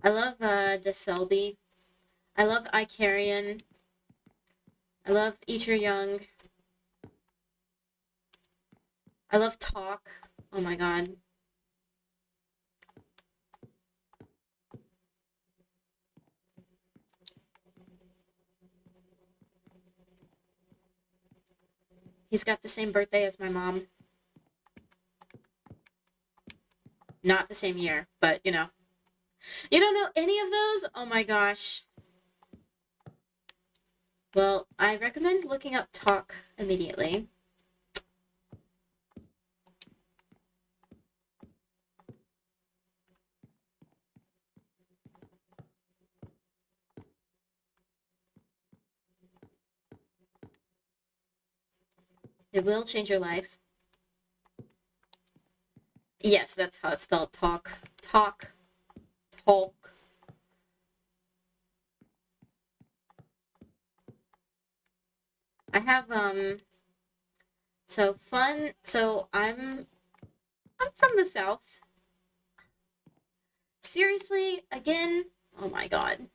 I love De Selby. I love Icarian. I love Eat Your Young. I love Talk. Oh my god. He's got the same birthday as my mom. Not the same year, but you know. You don't know any of those? Oh my gosh. Well, I recommend looking up Talk immediately. It will change your life. Yes, that's how it's spelled. Talk. Talk. Talk. I have so fun. So I'm from the South. Seriously, again? Oh my god.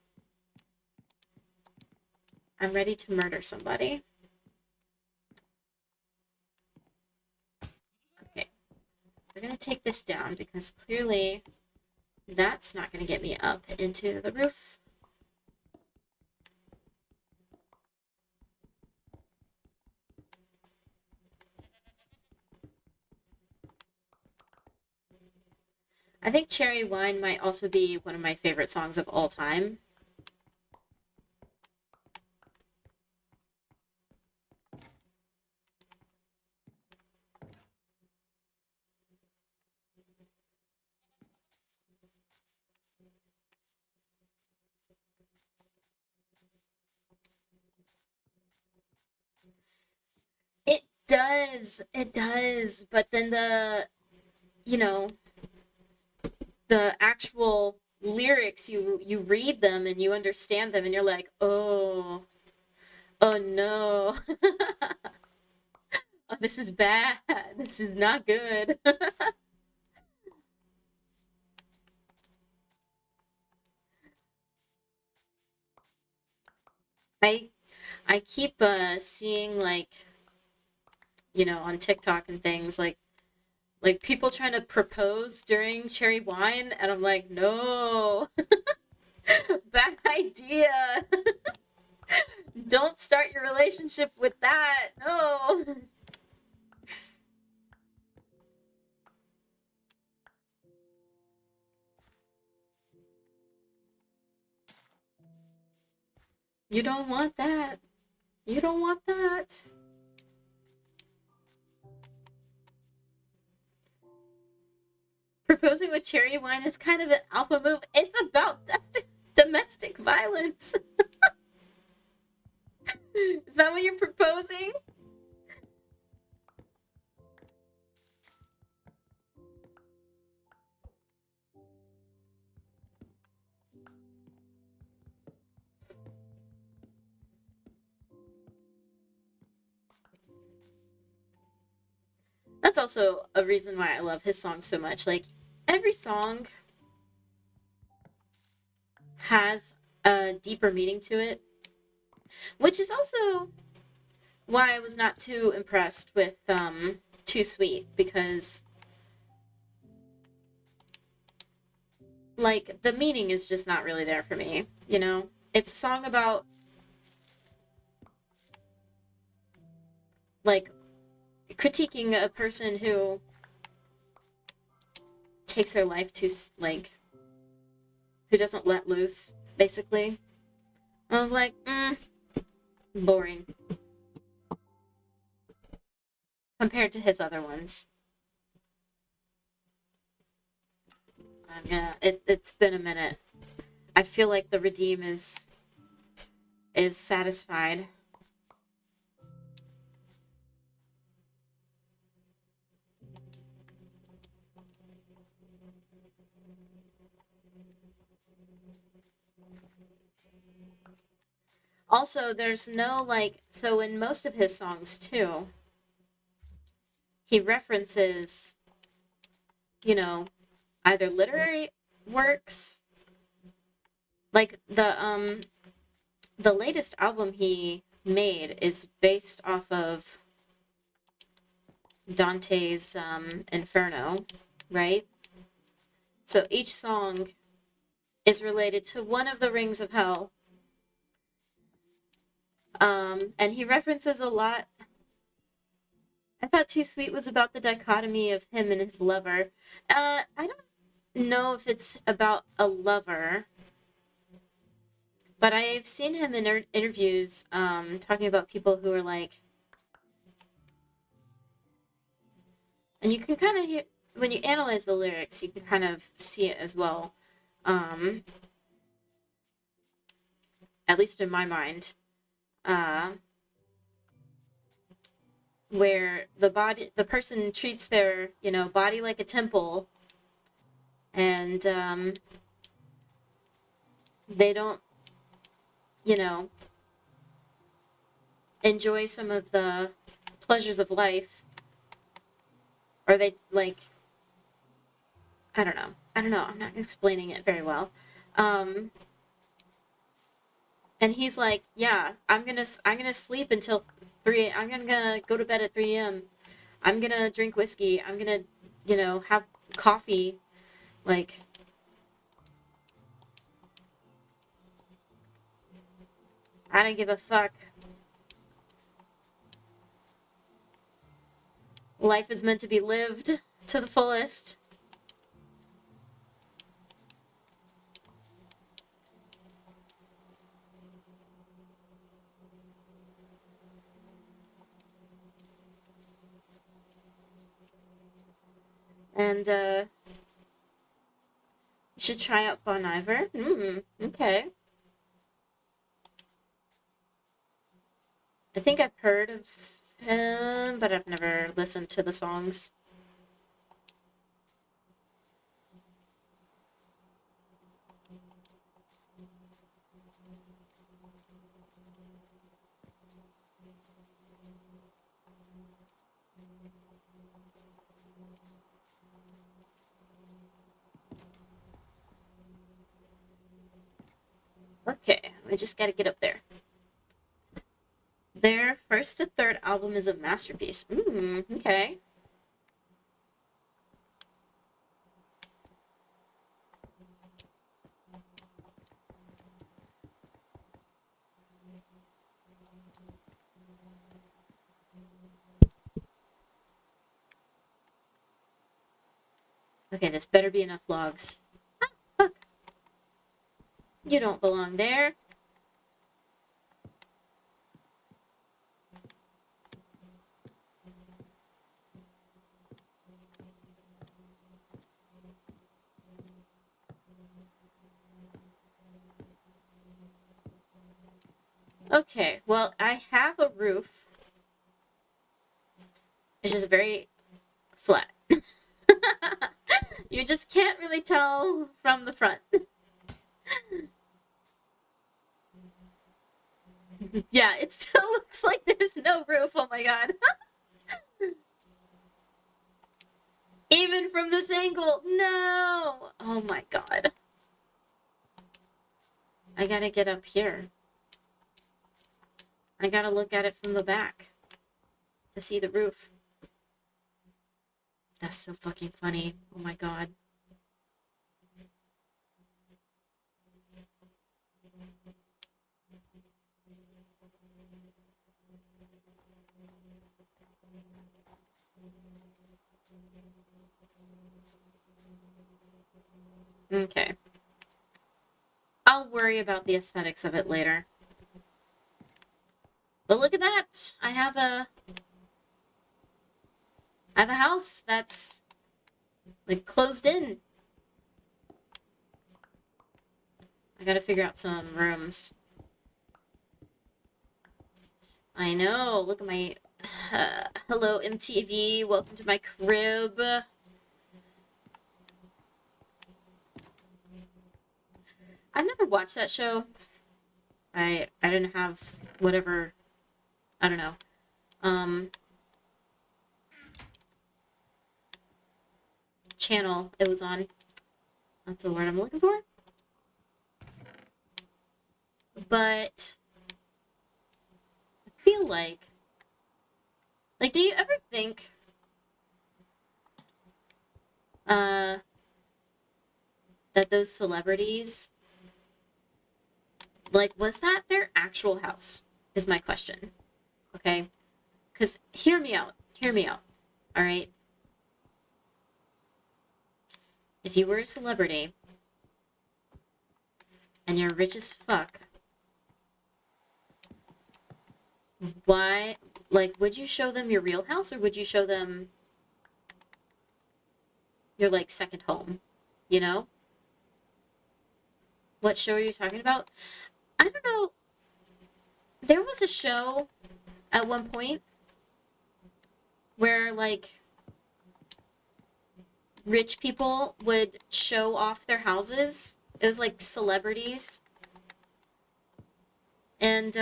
I'm ready to murder somebody. Okay. We're gonna take this down because clearly that's not gonna get me up into the roof. I think Cherry Wine might also be one of my favorite songs of all time. It does, but then you know, the actual lyrics, you read them and you understand them and you're like, "Oh, oh no. Oh, this is bad. This is not good." I I keep seeing like, on TikTok and things like people trying to propose during cherry wine and I'm like, "No. Bad idea. Don't start your relationship with that. No." You don't want that. You don't want that. Proposing with cherry wine is kind of an alpha move. It's about domestic violence. Is that what you're proposing? That's also a reason why I love his songs so much. Like, every song has a deeper meaning to it, which is also why I was not too impressed with Too Sweet, because, like, the meaning is just not really there for me, you know? It's a song about, like, critiquing a person who takes their life too, like, who doesn't let loose, basically. I was like, boring compared to his other ones. Yeah, it's been a minute. I feel like the redeem is satisfied. Also, there's no like so in most of his songs too, he references, you know, either literary works, like the latest album he made is based off of Dante's Inferno, right? So each song is related to one of the rings of hell. And he references a lot. I thought Too Sweet was about the dichotomy of him and his lover. I don't know if it's about a lover, but I've seen him in interviews talking about people who are like, and you can kind of hear, when you analyze the lyrics, you can kind of see it as well. Um, at least in my mind. Uh, where the person treats their, body like a temple, and they don't, you know, enjoy some of the pleasures of life, or they like, I don't know, I'm not explaining it very well. Um, and he's like, yeah, I'm gonna sleep until 3, I'm gonna go to bed at 3 a.m. I'm gonna drink whiskey. I'm gonna, have coffee. Like, I don't give a fuck. Life is meant to be lived to the fullest. And, you should try out Bon Iver. Okay. I think I've heard of him, but I've never listened to the songs. Okay, we just gotta get up there. Their first to third album is a masterpiece. Okay. Okay, this better be enough logs. Fuck. You don't belong there. Okay, well, I have a roof. It's just very flat. You just can't really tell from the front. Yeah, it still looks like there's no roof. Oh my god. Even from this angle. No. Oh my god. I gotta get up here. I gotta look at it from the back to see the roof. That's so fucking funny. Oh my god. Okay. I'll worry about the aesthetics of it later. But look at that. I have a house that's like closed in. I gotta figure out some rooms. I know. Look at my hello MTV. Welcome to my crib. I never watched that show. I didn't have whatever, I don't know. Um Channel it was on. That's the word I'm looking for. But I feel like do you ever think uh that those celebrities, like, was that their actual house? Is my question. Okay? Cuz hear me out. Hear me out. All right? If you were a celebrity and you're rich as fuck, why, like, would you show them your real house or would you show them your, like, second home? You know? What show are you talking about? I don't know. There was a show at one point where like rich people would show off their houses. It was like celebrities. And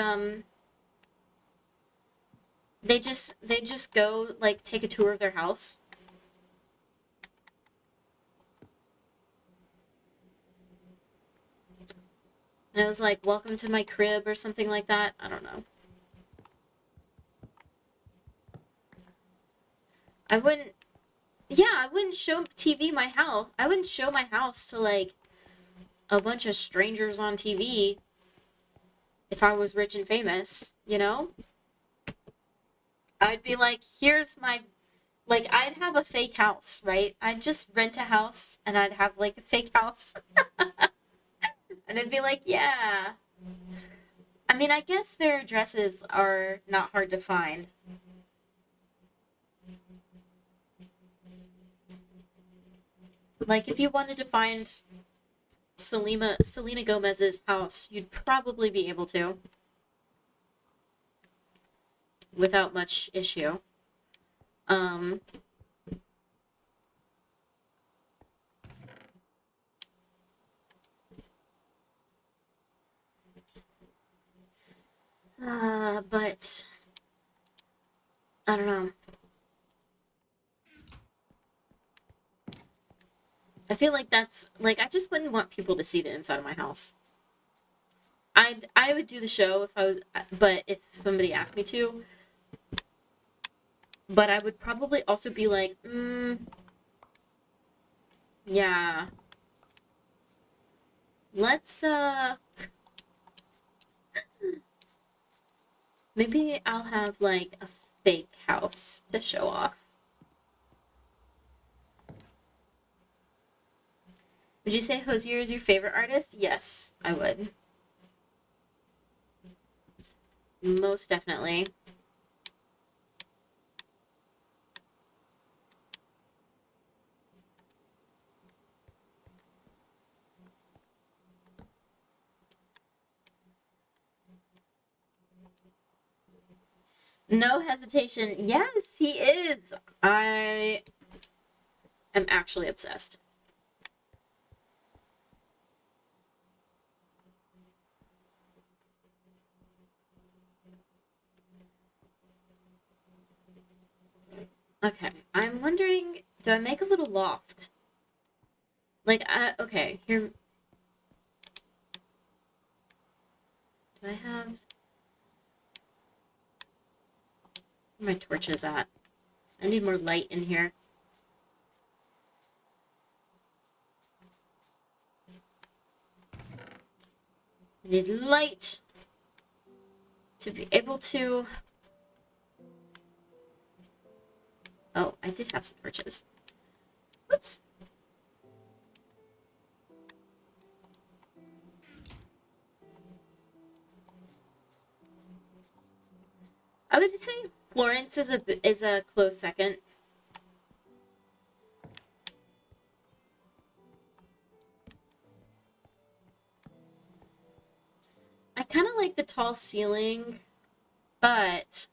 they just go like take a tour of their house. And it was like, welcome to my crib or something like that. I don't know. I wouldn't, yeah, I wouldn't show TV my house. I wouldn't show my house to like a bunch of strangers on TV if I was rich and famous, you know? I'd be like, here's my, like, I'd have a fake house, right? I'd just rent a house and I'd have like a fake house. And I'd be like, yeah. I mean, I guess their addresses are not hard to find. Like, if you wanted to find Selena Gomez's house, you'd probably be able to without much issue. Um, but I don't know. I feel like that's like I just wouldn't want people to see the inside of my house. I would do the show if I was, but if somebody asked me to, but I would probably also be like, yeah, let's maybe I'll have like a fake house to show off. Would you say Hosier is your favorite artist? Yes, I would. Most definitely. No hesitation. Yes, he is. I am actually obsessed. Okay, I'm wondering, do I make a little loft? Like, okay, here. Do I have where my torches at? I need more light in here. I need light to be able to. Oh, I did have some torches. Oops. I would say Florence is a close second. I kind of like the tall ceiling, but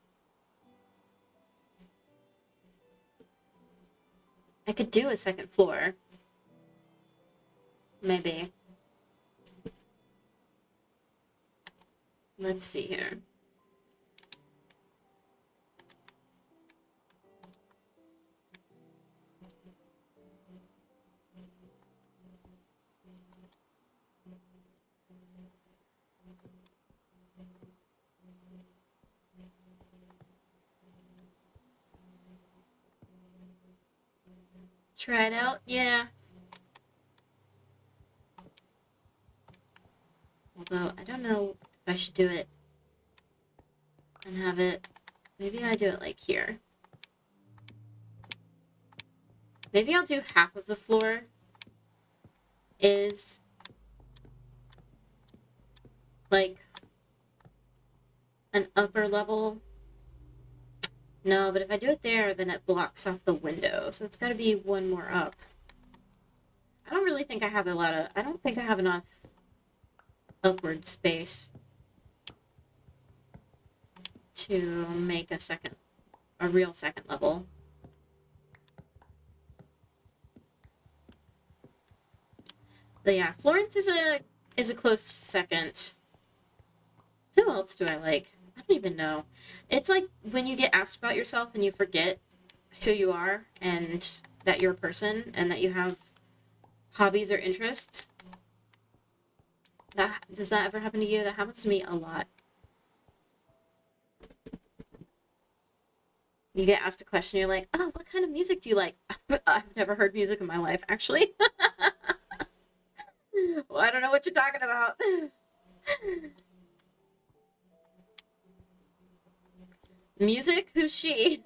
I could do a second floor. Maybe. Let's see here. Try it out? Yeah. Although, I don't know if I should do it and have it. Maybe I do it like here. Maybe I'll do half of the floor is like an upper level. No, but if I do it there, then it blocks off the window. So it's got to be one more up. I don't really think I have I don't think I have enough upward space to make a second a real second level. But yeah, Florence is a close second. Who else do I like? I don't even know. It's like when you get asked about yourself and you forget who you are and that you're a person and that you have hobbies or interests. Does that ever happen to you? That happens to me a lot. You get asked a question, you're like, "Oh, what kind of music do you like?" I've never heard music in my life, actually. Well, I don't know what you're talking about. Music? Who's she?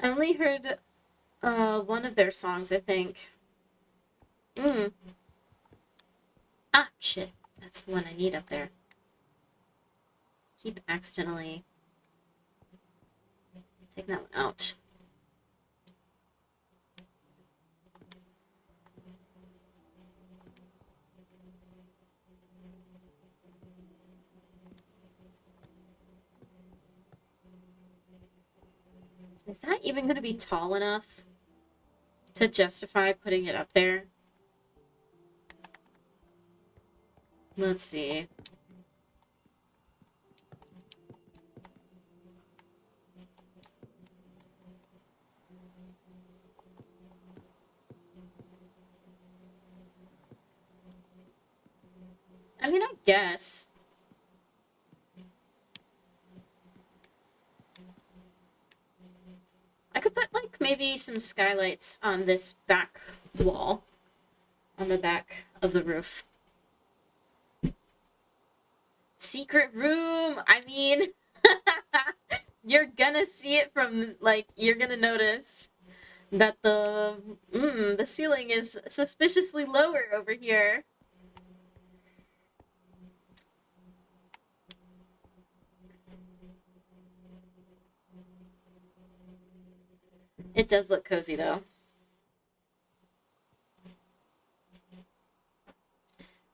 I only heard one of their songs, I think. Mm. Ah, shit. That's the one I need up there. Keep accidentally taking that one out. Is that even going to be tall enough to justify putting it up there? Let's see. I mean, I guess. I could put, like, maybe some skylights on this back wall, on the back of the roof. Secret room! I mean, you're gonna see it from, like, you're gonna notice that the ceiling is suspiciously lower over here. It does look cozy, though.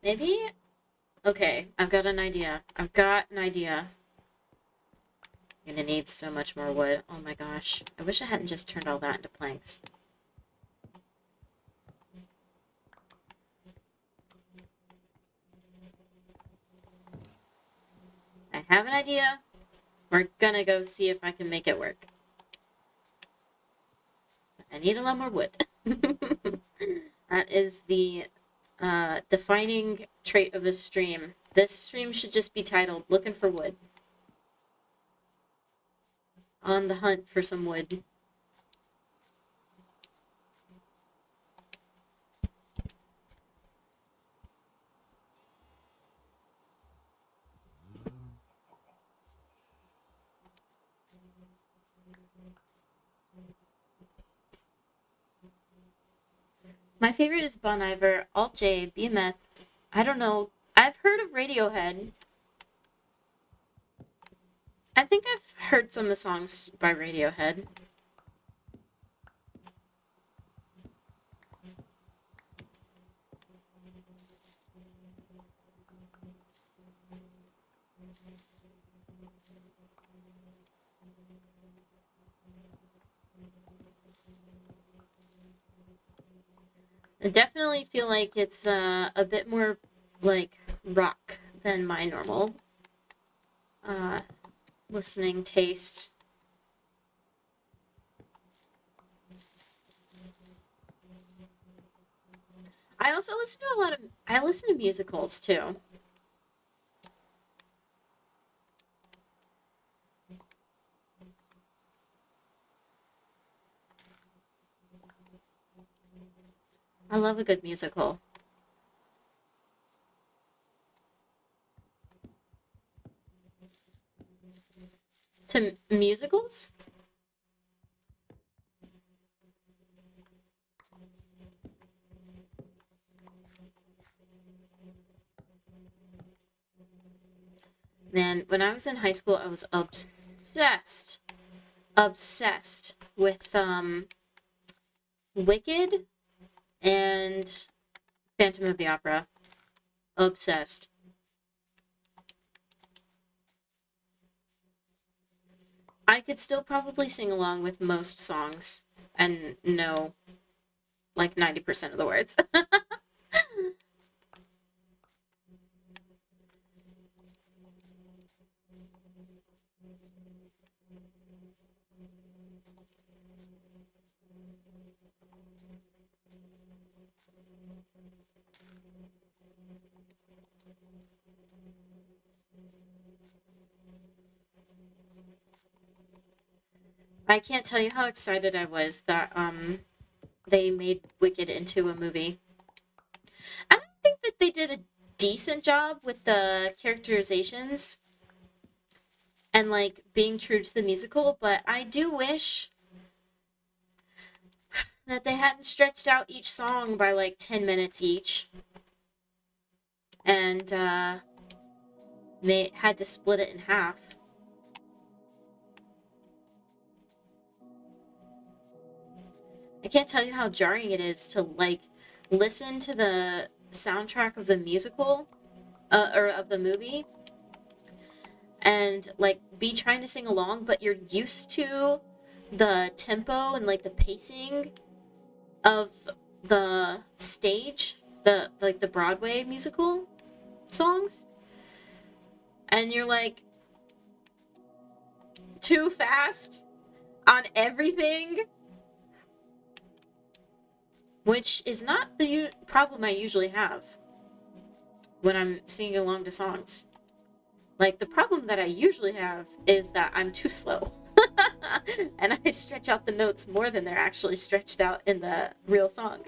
Maybe? Okay, I've got an idea. I've got an idea. I'm gonna need so much more wood. Oh my gosh. I wish I hadn't just turned all that into planks. I have an idea. We're gonna go see if I can make it work. I need a lot more wood. That is the defining trait of this stream. This stream should just be titled Looking for Wood. On the hunt for some wood. My favorite is Bon Iver, Alt J, BMF. I don't know. I've heard of Radiohead. I think I've heard some of the songs by Radiohead. I definitely feel like it's a bit more like rock than my normal uh, listening taste. I also listen to a lot of I listen to musicals too. I love a good musical. To musicals? Man, when I was in high school, I was obsessed with Wicked and Phantom of the Opera. Obsessed. I could still probably sing along with most songs and know like 90% of the words. I can't tell you how excited I was that they made Wicked into a movie. I don't think that they did a decent job with the characterizations and like being true to the musical, but I do wish that they hadn't stretched out each song by like 10 minutes each and had to split it in half. I can't tell you how jarring it is to like listen to the soundtrack of the musical or of the movie and like be trying to sing along, but you're used to the tempo and like the pacing of the stage, the like the Broadway musical songs, and you're like too fast on everything, which is not the problem I usually have when I'm singing along to songs. Like, the problem that I usually have is that I'm too slow. And I stretch out the notes more than they're actually stretched out in the real song.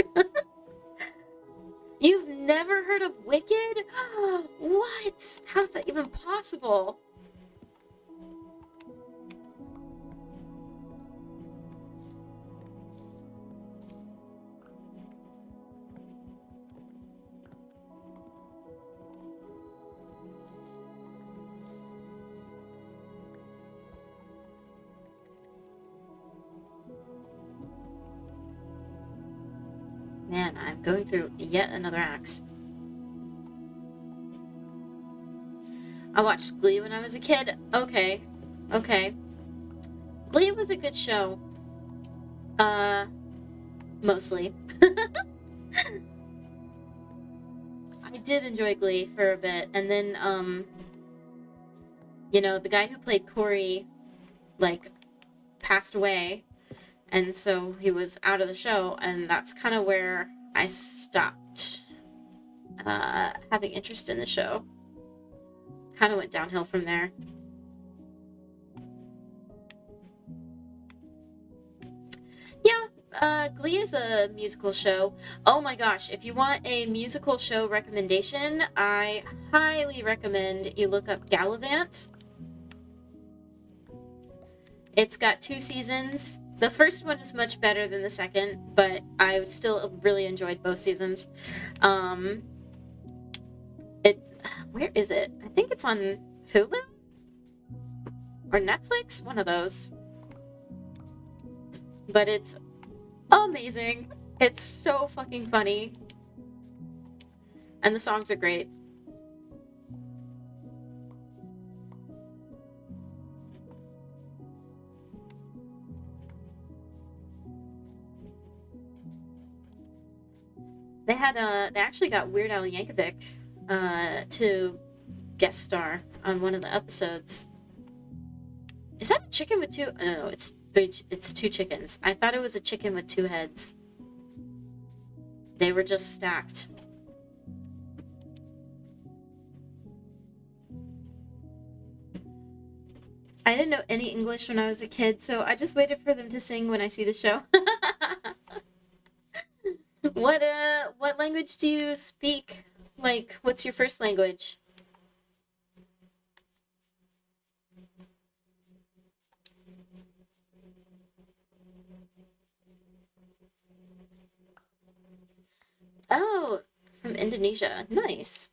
You've never heard of Wicked? What? How's that even possible? Man, I'm going through yet another axe. I watched Glee when I was a kid. Okay. Okay. Glee was a good show. Mostly. I did enjoy Glee for a bit, and then, the guy who played Corey, like, passed away, and so he was out of the show, and that's kind of where I stopped having interest in the show. Kind of went downhill from there. Yeah, Glee is a musical show. Oh my gosh, if you want a musical show recommendation, I highly recommend you look up Gallivant. It's got 2 seasons. The first one is much better than the second, but I still really enjoyed both seasons. Um, it's where is it? I think it's on Hulu or Netflix, one of those. But it's amazing. It's so fucking funny. And the songs are great. They actually got Weird Al Yankovic to guest star on one of the episodes. Is that a chicken with two? No, it's two chickens. I thought it was a chicken with two heads. They were just stacked. I didn't know any English when I was a kid, so I just waited for them to sing when I see the show. What language do you speak? Like, what's your first language? Oh, from Indonesia. Nice.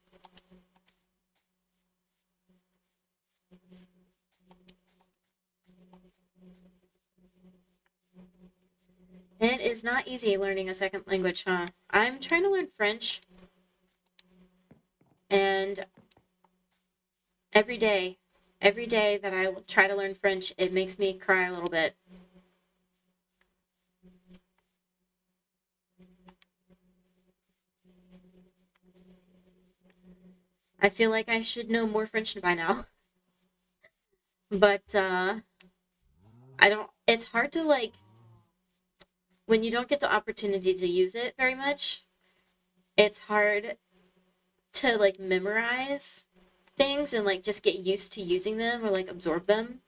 It is not easy learning a second language, huh? I'm trying to learn French, and every day, every day that I try to learn French, it makes me cry a little bit. I feel like I should know more French by now, but I don't. It's hard to like when you don't get the opportunity to use it very much. It's hard to like memorize things and like just get used to using them or like absorb them.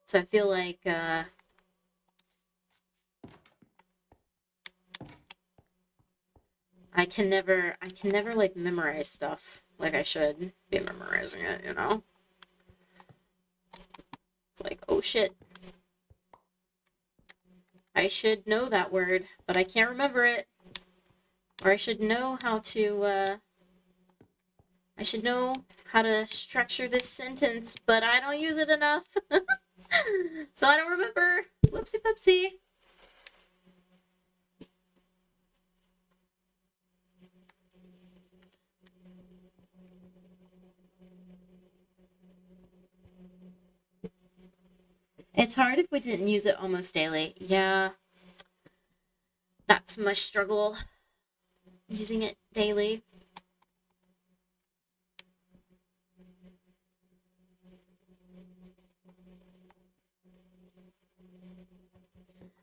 So I feel like I can never like memorize stuff like I should be memorizing it, you know? It's like, oh shit, I should know that word, but I can't remember it. Or I should know how to structure this sentence, but I don't use it enough. So I don't remember. Whoopsie poopsie. It's hard if we didn't use it almost daily. Yeah, that's my struggle, using it daily.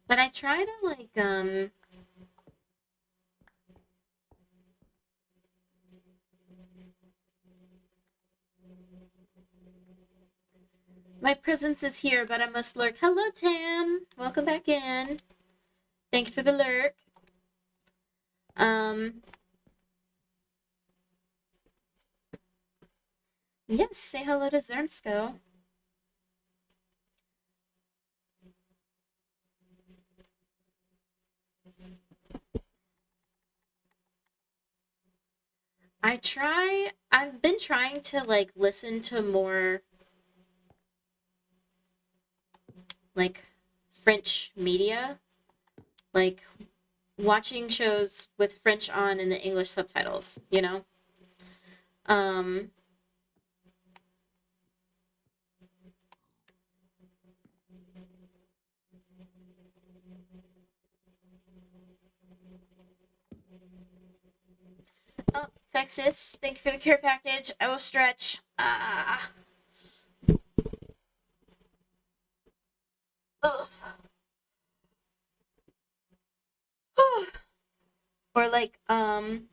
But I try to like my presence is here, but I must lurk. Hello, Tam. Welcome back in. Thank you for the lurk. Um, yes, say hello to Zernsko. I've been trying to like listen to more like French media, like watching shows with French on and the English subtitles, you know? Um, oh, Fexis, thank you for the care package. I will stretch. Ah. Ugh. Or like, I've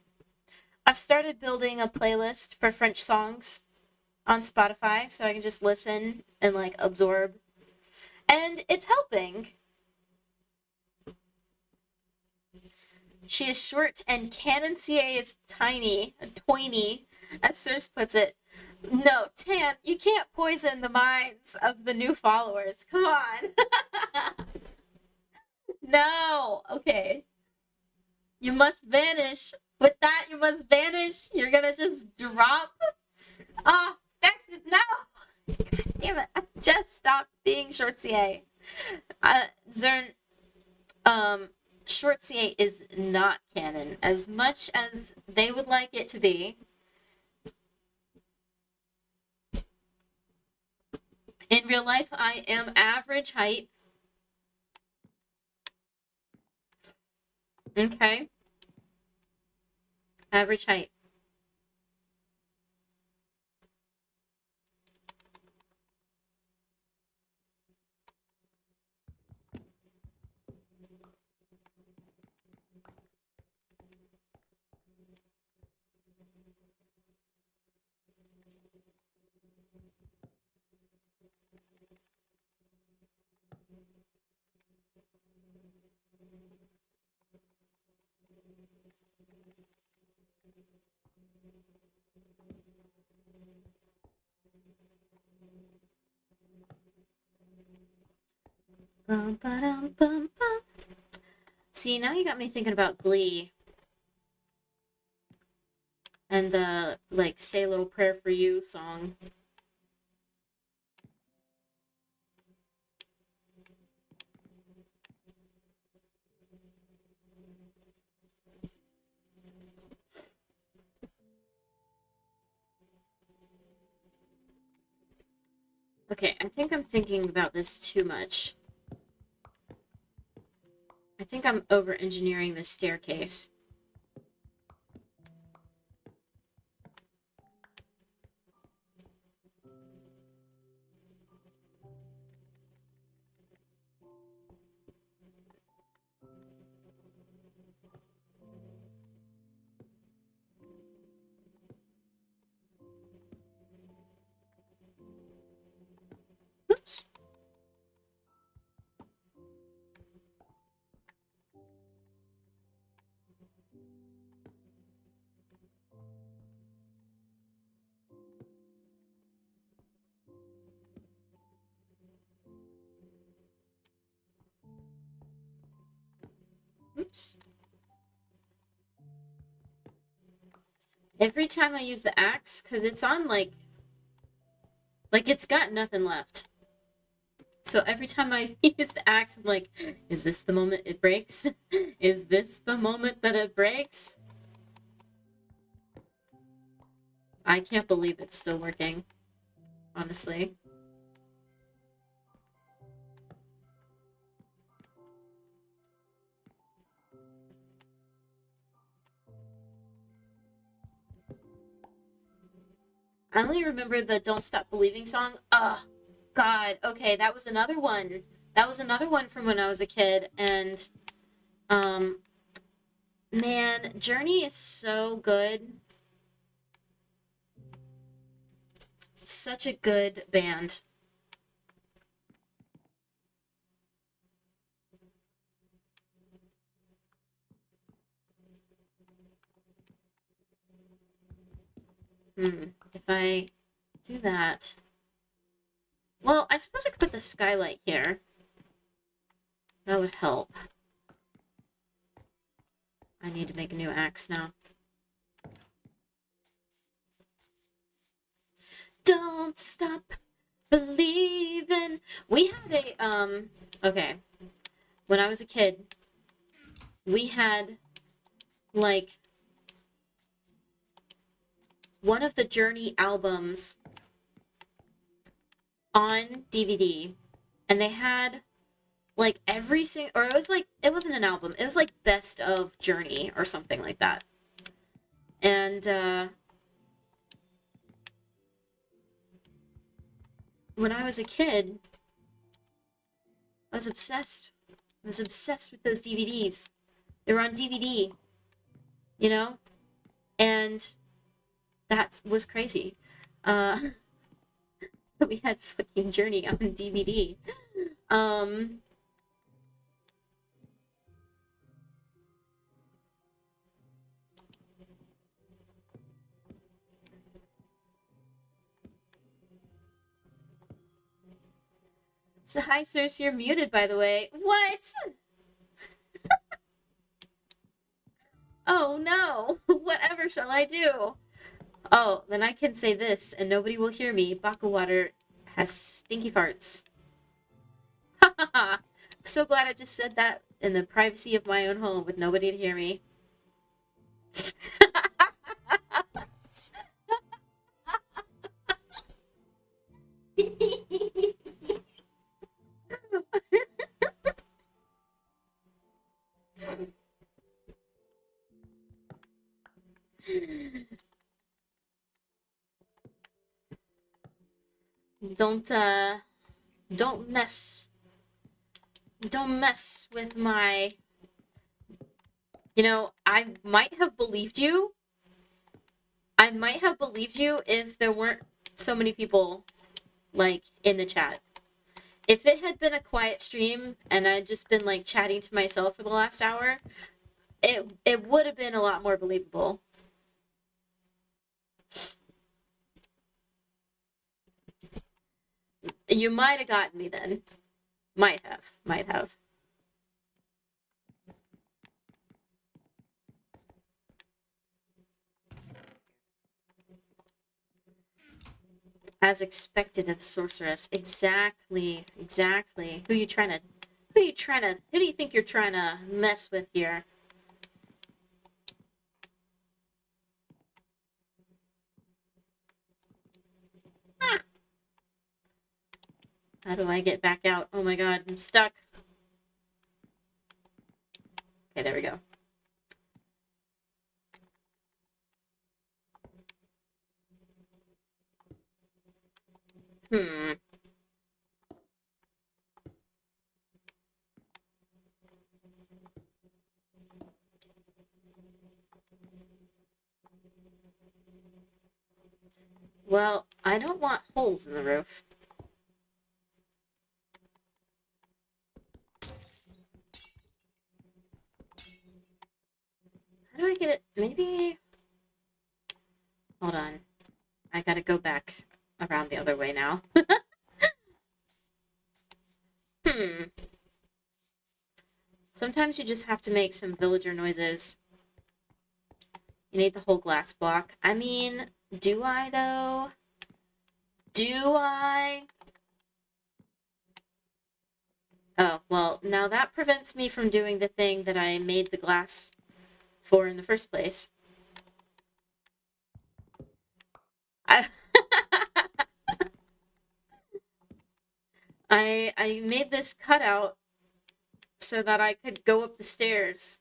started building a playlist for French songs on Spotify so I can just listen and like absorb. And it's helping. She is short and Canon CA is tiny, toiny, as Sirs puts it. No, Tan, you can't poison the minds of the new followers. Come on. No. Okay. You must vanish. With that, you must vanish. You're gonna just drop. Ah, Vexus, no. God damn it. I just stopped being short CA. Zern, um, short CA is not canon as much as they would like it to be. In real life, I am average height. Okay. Average height. Bum, ba-dum, bum, bum. See, now you got me thinking about Glee and the, like, Say a Little Prayer for You song. Okay, I think I'm thinking about this too much. I think I'm over-engineering this staircase. Oops. Oops. Every time I use the axe, because it's on, like, it's got nothing left. So every time I use the axe, I'm like, is this the moment it breaks? Is this the moment that it breaks? I can't believe it's still working, honestly. I only remember the Don't Stop Believing song. Ugh, God. Okay, that was another one. That was another one from when I was a kid, and, um, man, Journey is so good. Such a good band. If I do that... Well, I suppose I could put the skylight here. That would help. I need to make a new axe now. Don't stop believing. We had a, okay. When I was a kid, we had, like, one of the Journey albums on DVD, and they had, like, every single, or it was like, it wasn't an album, it was like Best of Journey or something like that. And, when I was a kid, I was obsessed. I was obsessed with those DVDs. They were on DVD, you know? And that was crazy. Uh, we had fucking Journey on DVD. So hi, Cersei, you're muted, by the way. What? Oh no! Whatever shall I do? Oh, then I can say this, and nobody will hear me. Baka water has stinky farts. Ha ha ha! So glad I just said that in the privacy of my own home with nobody to hear me. Don't, don't mess. Don't mess with my... You know, I might have believed you. I might have believed you if there weren't so many people, like, in the chat. If it had been a quiet stream and I'd just been, like, chatting to myself for the last hour, it would have been a lot more believable. You might have gotten me then. Might have. Might have. As expected of sorceress. Exactly. Exactly. Who do you think you're trying to mess with here? How do I get back out? Oh my god, I'm stuck. Okay, there we go. Hmm. Well, I don't want holes in the roof. How do I get it? Maybe... Hold on. I gotta go back around the other way now. Hmm. Sometimes you just have to make some villager noises. You need the whole glass block. I mean, do I though? Do I? Oh, well, now that prevents me from doing the thing that I made the glass for in the first place. I I made this cutout so that I could go up the stairs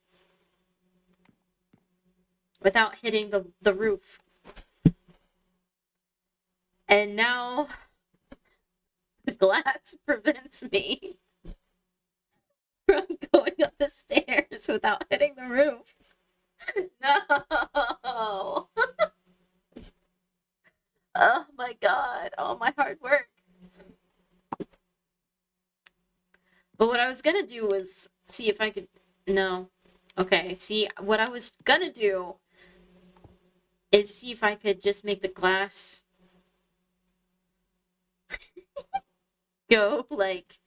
without hitting the roof. And now the glass prevents me from going up the stairs without hitting the roof. No. Oh my god, all my hard work. But what I was gonna do was see if I could. No. Okay, see, what I was gonna do is see if I could just make the glass go like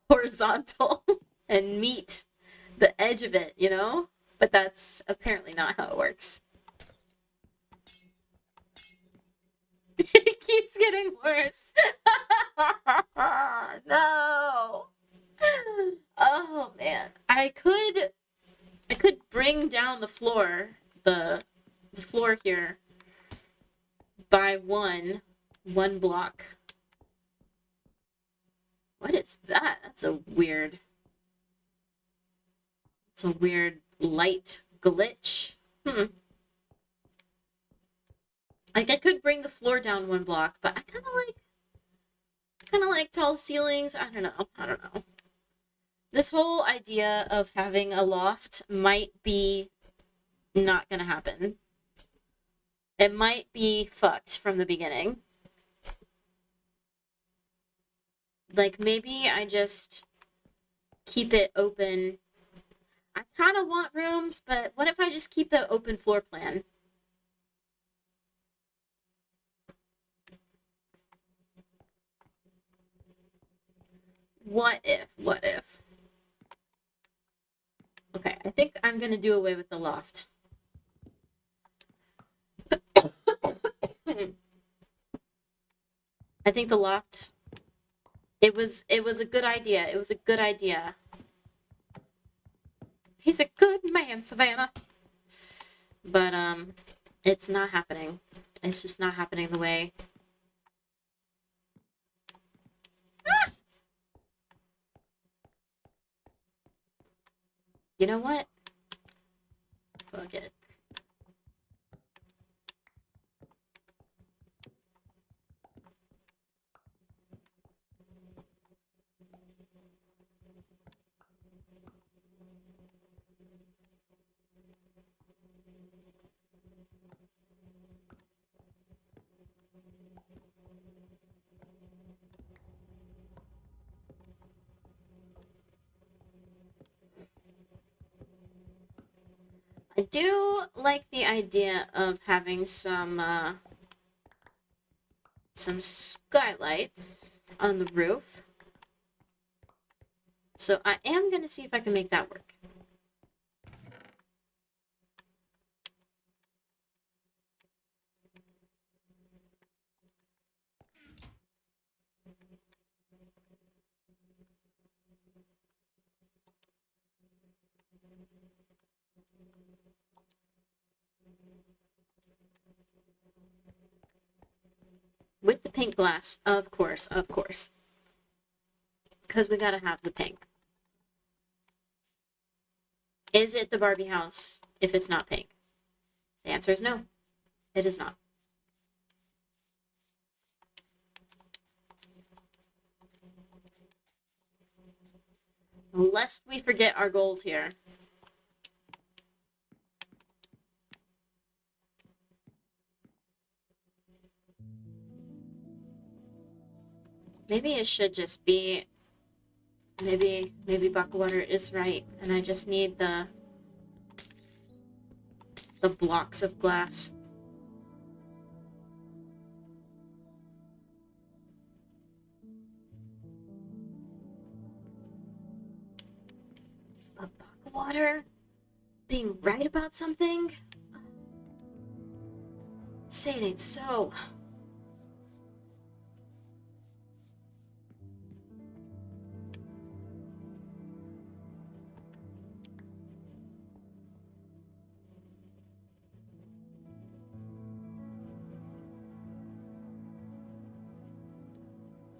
horizontal and meet the edge of it, you know? But that's apparently not how it works. It keeps getting worse. No. Oh man. I could bring down the floor, the floor here by one block. What is that? It's a weird light glitch. Hmm. Like I could bring the floor down one block, but I kind of like tall ceilings. I don't know. I don't know. This whole idea of having a loft might be not gonna happen. It might be fucked from the beginning. Like maybe I just keep it open. I kind of want rooms, but what if I just keep the open floor plan? What if? What if? Okay, I think I'm gonna do away with the loft. I think the loft. It was a good idea. It was a good idea. He's a good man, Savannah. But it's not happening. It's just not happening the way. You know what? Fuck it. I do like the idea of having some skylights on the roof. So I am gonna see if I can make that work. With the pink glass, of course, of course. Because we gotta have the pink. Is it the Barbie house if it's not pink? The answer is no. It is not. Lest we forget our goals here. Maybe it should just be... Maybe Buckwater is right, and I just need the blocks of glass. But Buckwater being right about something? Say it ain't so.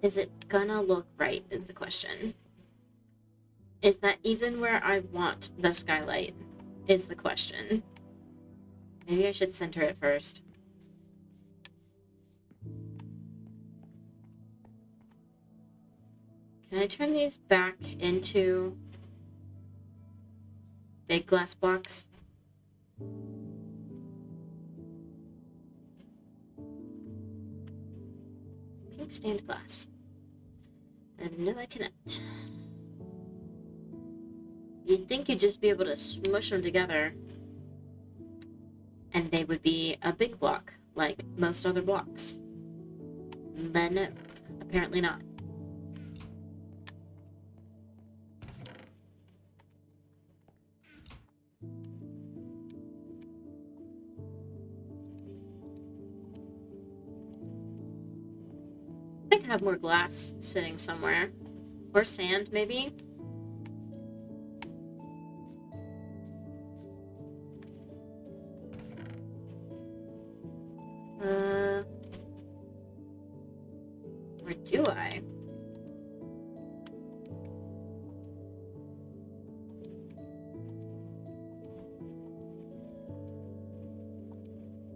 Is it gonna look right, is the question. Is that even where I want the skylight, is the question. Maybe I should center it first. Can I turn these back into big glass blocks? Pink stained glass. And no, I cannot. You'd think you'd just be able to smush them together and they would be a big block, like most other blocks. But no, apparently not. I could have more glass sitting somewhere. Or sand, maybe? Or do I?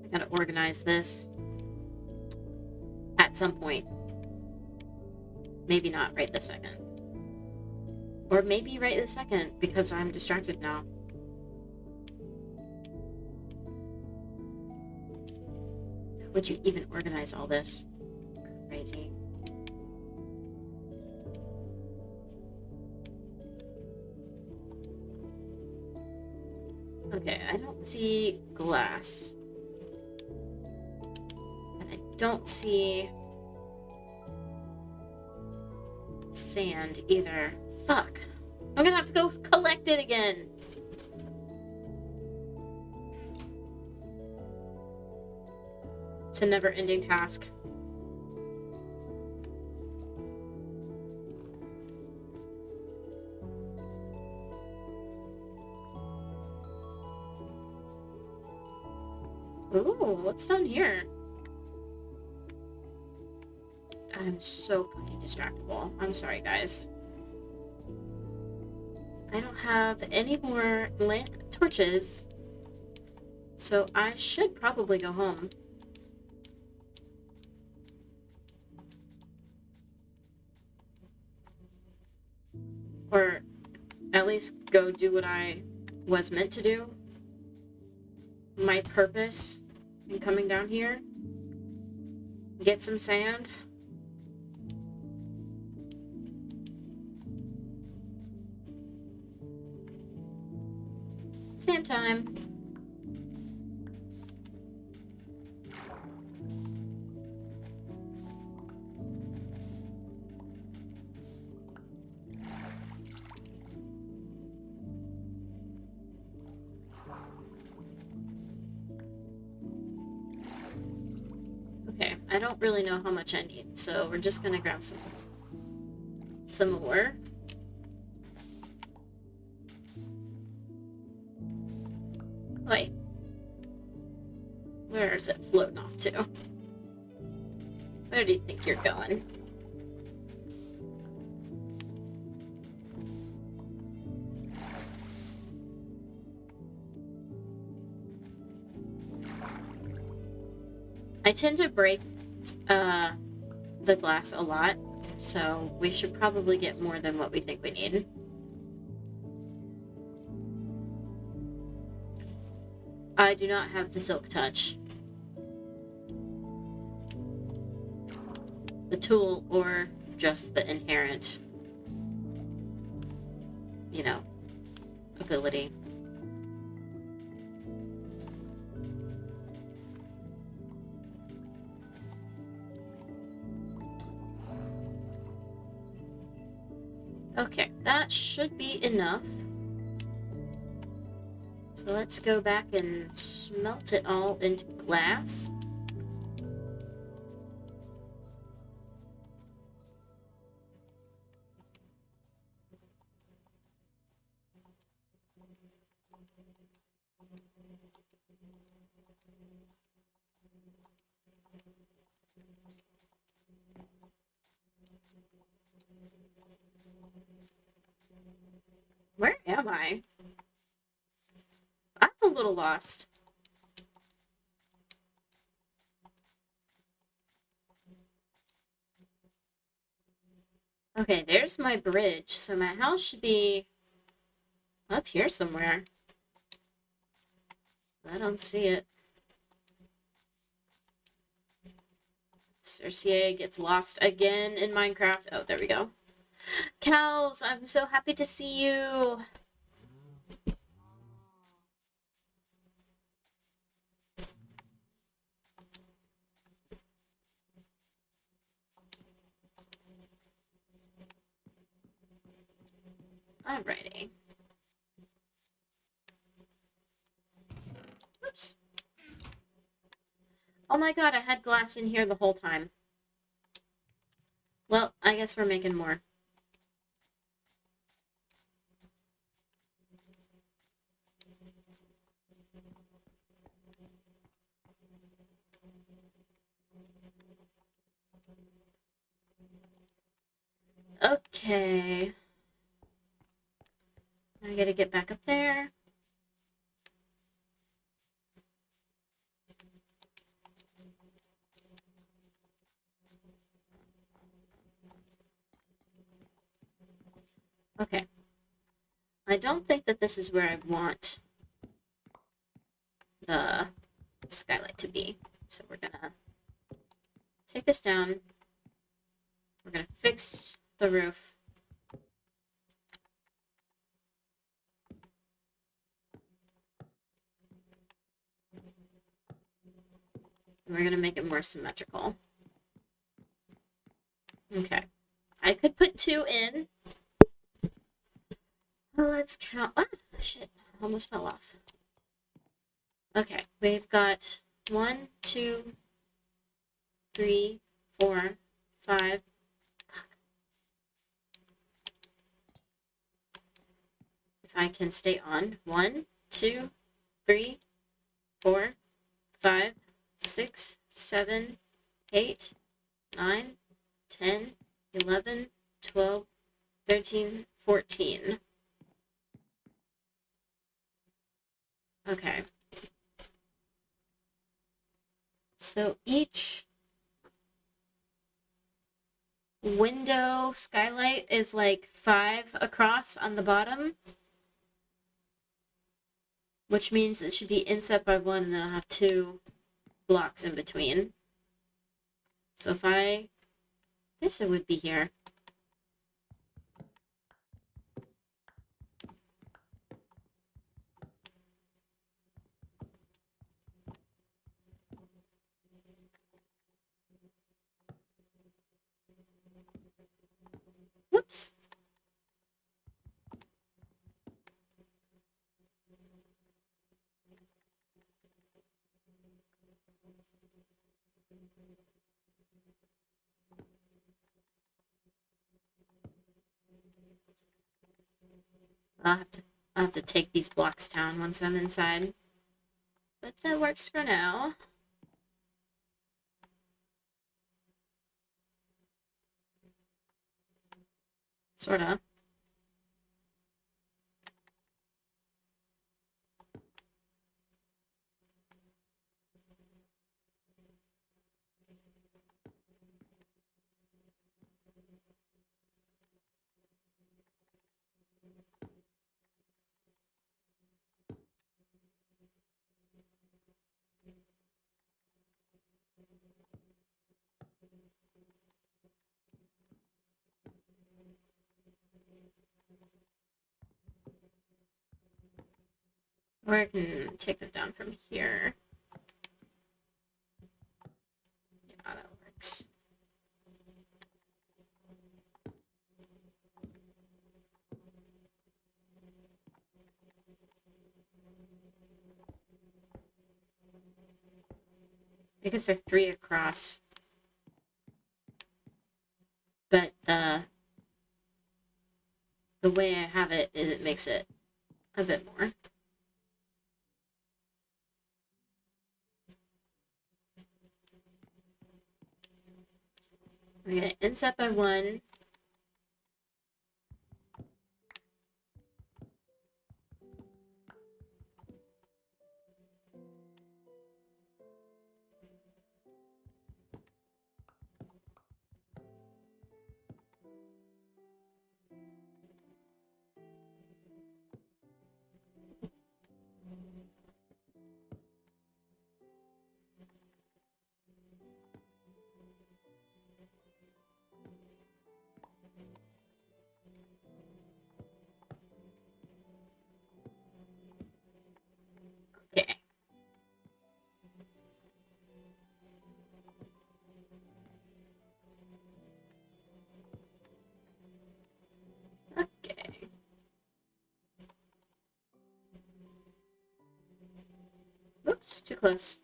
I gotta organize this at some point. Maybe not right this second. Or maybe right this second, because I'm distracted now. How would you even organize all this? Crazy. Okay, I don't see glass. And I don't see sand either. Fuck. I'm gonna have to go collect it again. It's a never-ending task. Ooh, what's down here? I'm so fucking distractible. I'm sorry, guys. I don't have any more torches, so I should probably go home. Or at least go do what I was meant to do. My purpose in coming down here. Get some sand. Sand time. Okay, I don't really know how much I need, so we're just gonna grab some more. Wait. Where is it floating off to? Where do you think you're going? I tend to break the glass a lot, so we should probably get more than what we think we need. I do not have the silk touch. The tool or just the inherent, you know, ability. Okay, that should be enough. So let's go back and smelt it all into glass. Where am I? I'm a little lost. Okay, there's my bridge, so my house should be up here somewhere. I don't see it. Circe gets lost again in Minecraft. Oh, there we go. Cows, I'm so happy to see you. Alrighty. Oops. Oh my god, I had glass in here the whole time. Well, I guess we're making more. Okay. I gotta get back up there. Okay. I don't think that this is where I want the skylight to be. So we're gonna take this down. We're gonna fix the roof. And we're gonna make it more symmetrical. Okay. I could put 2 in. Well, let's count. Ah, shit. Almost fell off. Okay, we've got 1, 2, 3, 4, 5. If I can stay on. 1, 2, 3, 4, 5, 6, 7, 8, 9, 10, 11, 12, 13, 14. Okay. So each window skylight is like 5 across on the bottom, which means it should be inset by 1 and then I'll have 2 blocks in between. So if I guess it would be here. Whoops. I'll have to take these blocks down once I'm inside. But that works for now. Sorta. Or I can take them down from here. Yeah, that works. I guess they're 3 across. But the way I have it, it makes it a bit more. We're gonna inset by 1. Okay. Okay. Oops, too close.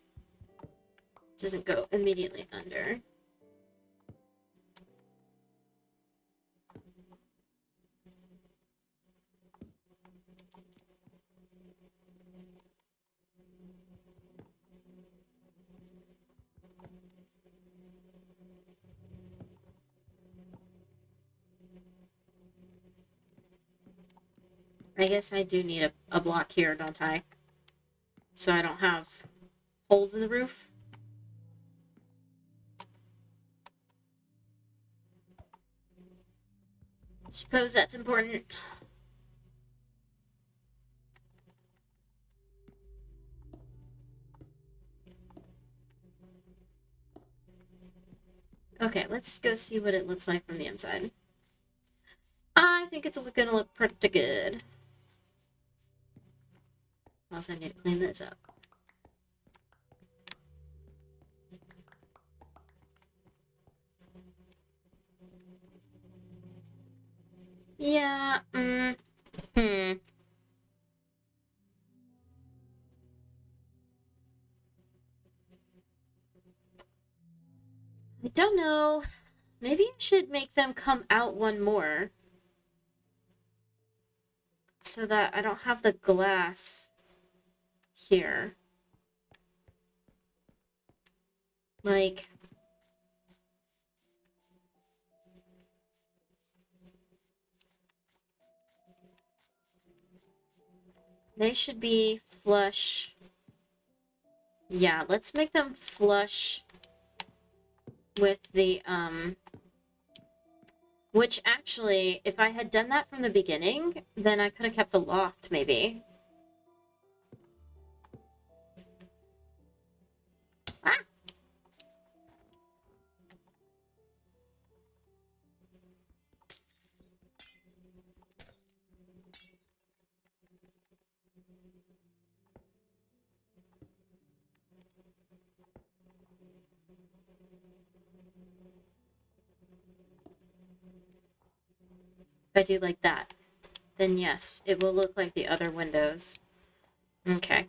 Doesn't go immediately under. I guess I do need a block here, don't I? So I don't have holes in the roof. Suppose that's important. Okay, let's go see what it looks like from the inside. I think it's gonna look pretty good. Also, I need to clean this up. Yeah, I don't know. Maybe I should make them come out 1 more. So that I don't have the glass here. Like... They should be flush. Yeah, let's make them flush with the, which actually, if I had done that from the beginning, then I could have kept the loft, maybe. Ah! If I do like that, then yes, it will look like the other windows. Okay.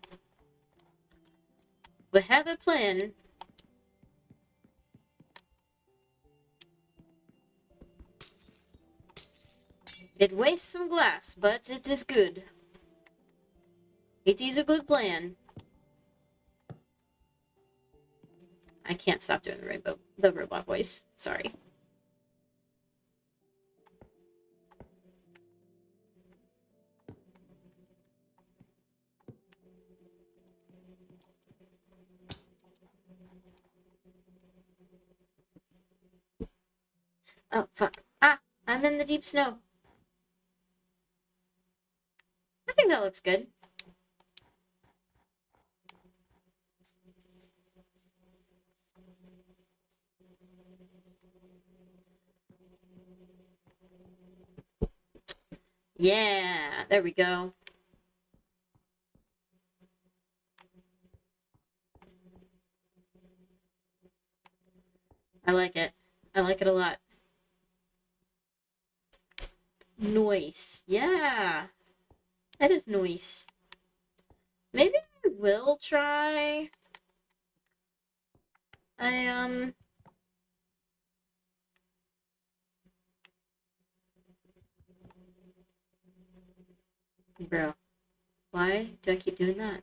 We have a plan. It wastes some glass, but it is good. It is a good plan. I can't stop doing the robot voice. Sorry. Oh, fuck. Ah, I'm in the deep snow. I think that looks good. Yeah, there we go. I like it. I like it a lot. Noise. Yeah, that is noise. Maybe I will try. I. Bro, why do I keep doing that?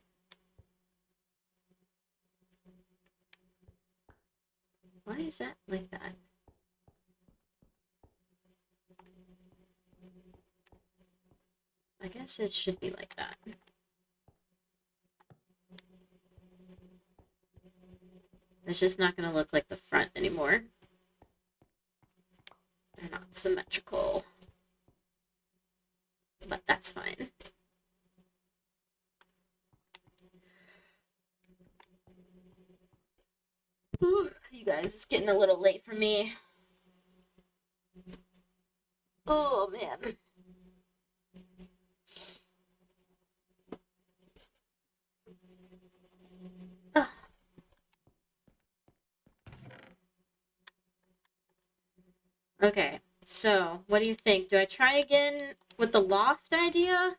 Why is that like that? I guess it should be like that. It's just not gonna look like the front anymore. They're not symmetrical. But that's fine. Whew, you guys, it's getting a little late for me. Oh, man. Ugh. Okay, so what do you think? Do I try again with the loft idea?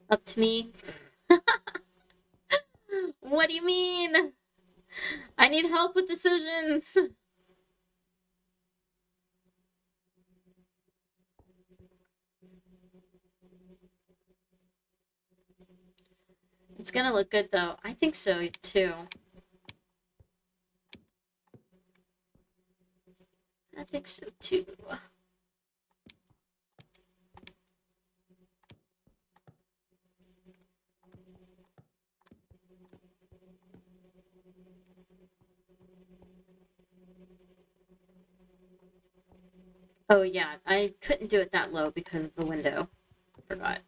Up to me? What do you mean? I need help with decisions. It's gonna look good though. I think so too. I think so too. Oh yeah, I couldn't do it that low because of the window. I forgot.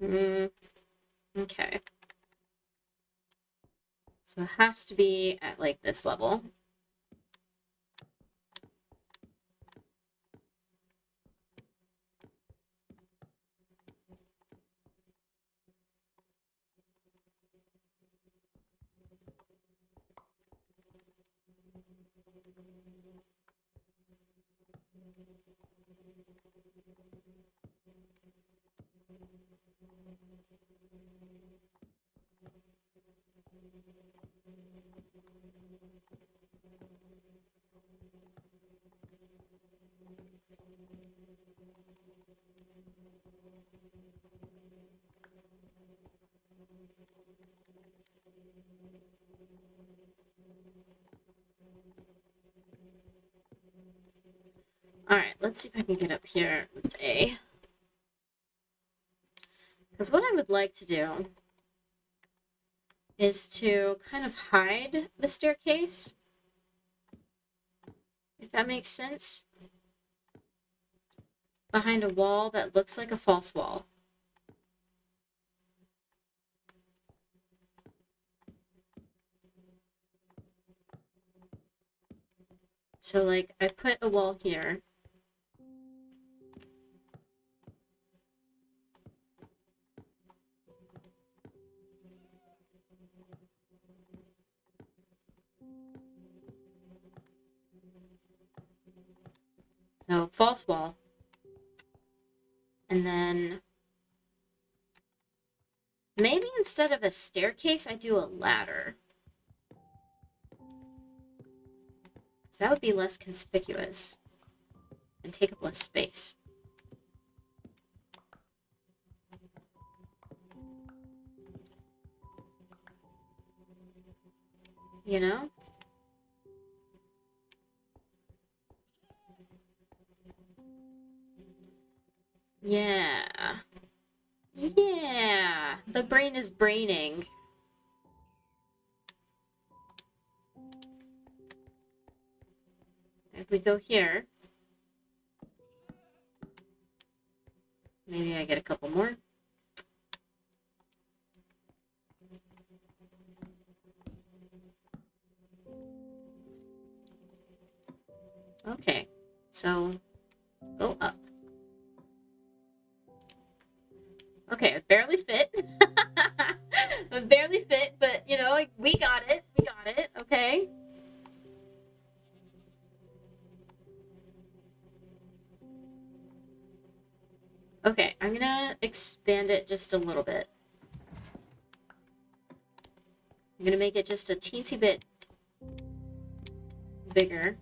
Mm, okay. So it has to be at like this level. Alright, let's see if I can get up here with A. Because what I would like to do is to kind of hide the staircase, if that makes sense, behind a wall that looks like a false wall. So, like, I put a wall here. So, false wall. And then maybe instead of a staircase, I do a ladder. Because that would be less conspicuous and take up less space. You know? Yeah. Yeah. The brain is braining. If we go here, maybe I get a couple more. Okay, so go up. Okay, I barely fit. I barely fit, but you know, like, we got it. We got it. Okay. Okay, I'm gonna expand it just a little bit. I'm gonna make it just a teensy bit bigger.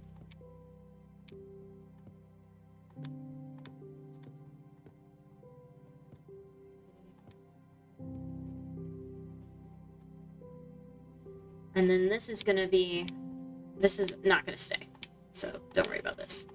And then this is not gonna stay. So don't worry about this.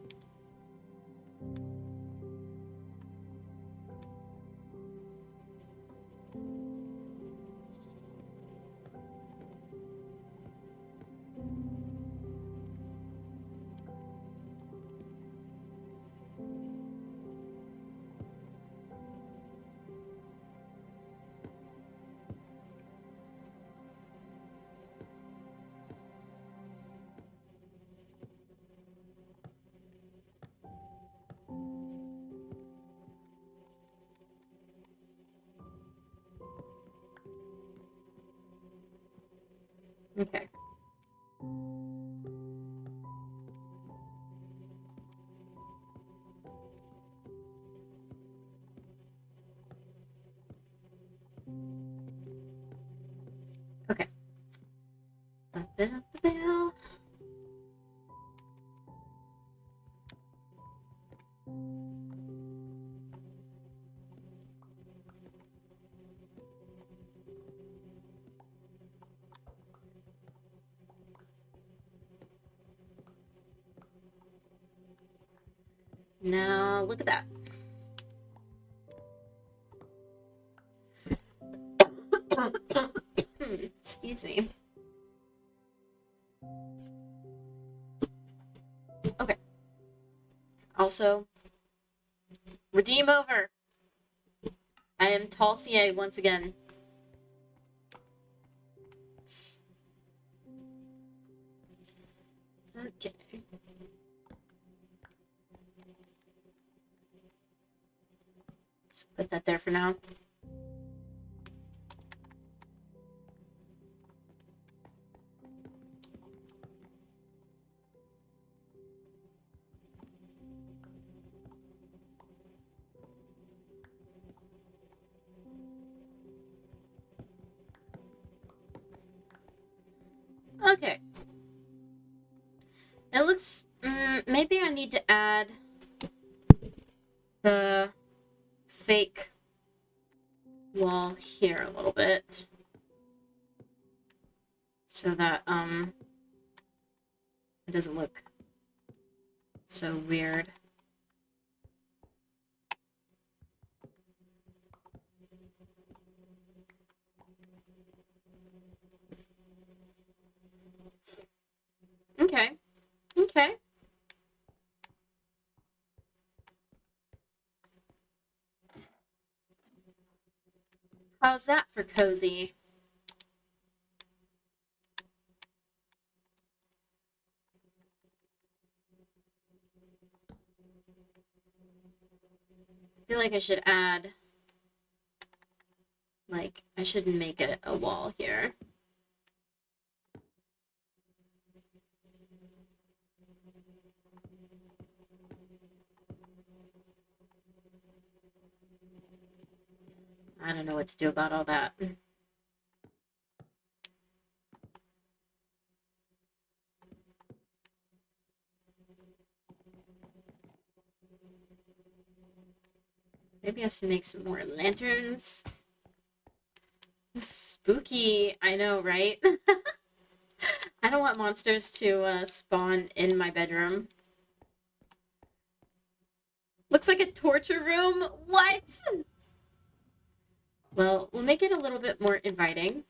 Okay. Okay. Up it up the bell. Now look at that. Excuse me. Okay. Also, redeem over. I am Tall CA once again. Okay. Just put that there for now. Okay. It looks... maybe I need to add the fake wall here a little bit. So that, it doesn't look so weird. Okay. Okay. How's that for cozy? I feel like I should add... like, I should make it a wall here. I don't know what to do about all that. Maybe I should make some more lanterns. Spooky. I know, right? I don't want monsters to spawn in my bedroom. Looks like a torture room. What? Well, we'll make it a little bit more inviting.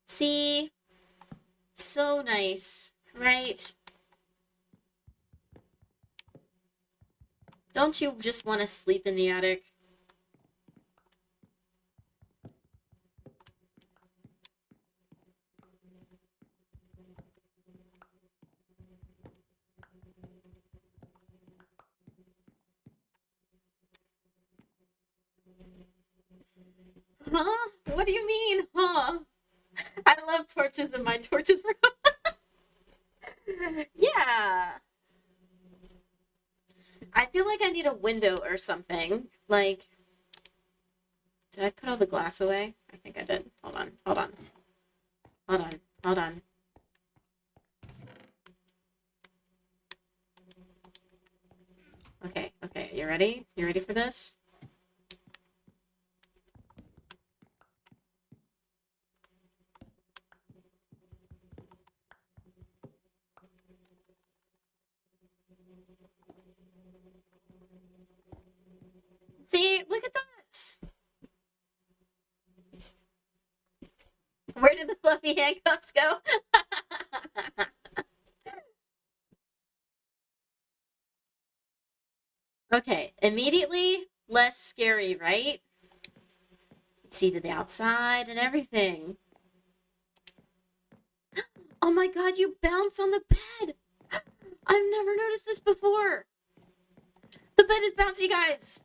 See? So nice, right? Don't you just want to sleep in the attic? Huh? What do you mean, huh? I love torches in my torches room. Yeah. I feel like I need a window or something. Like, did I put all the glass away? I think I did. Hold on, hold on, hold on, hold on. Okay, okay, you ready? You ready for this? See, look at that! Where did the fluffy handcuffs go? Okay, immediately less scary, right? See to the outside and everything. Oh my god, you bounce on the bed! I've never noticed this before! The bed is bouncy, guys!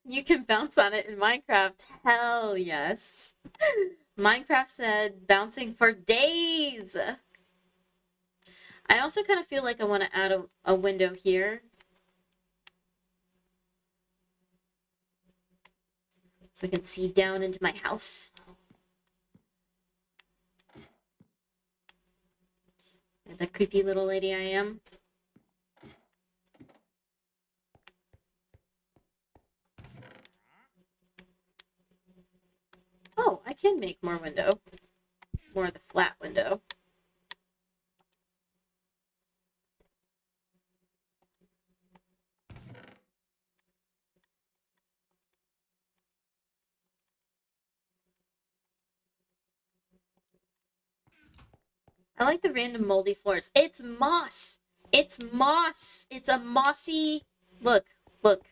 You can bounce on it in Minecraft. Hell yes. Minecraft said bouncing for days. I also kind of feel like I want to add a window here. So I can see down into my house. The creepy little lady I am. Oh, I can make more window. More of the flat window. I like the random moldy floors. It's moss. It's moss. It's a mossy. Look, look.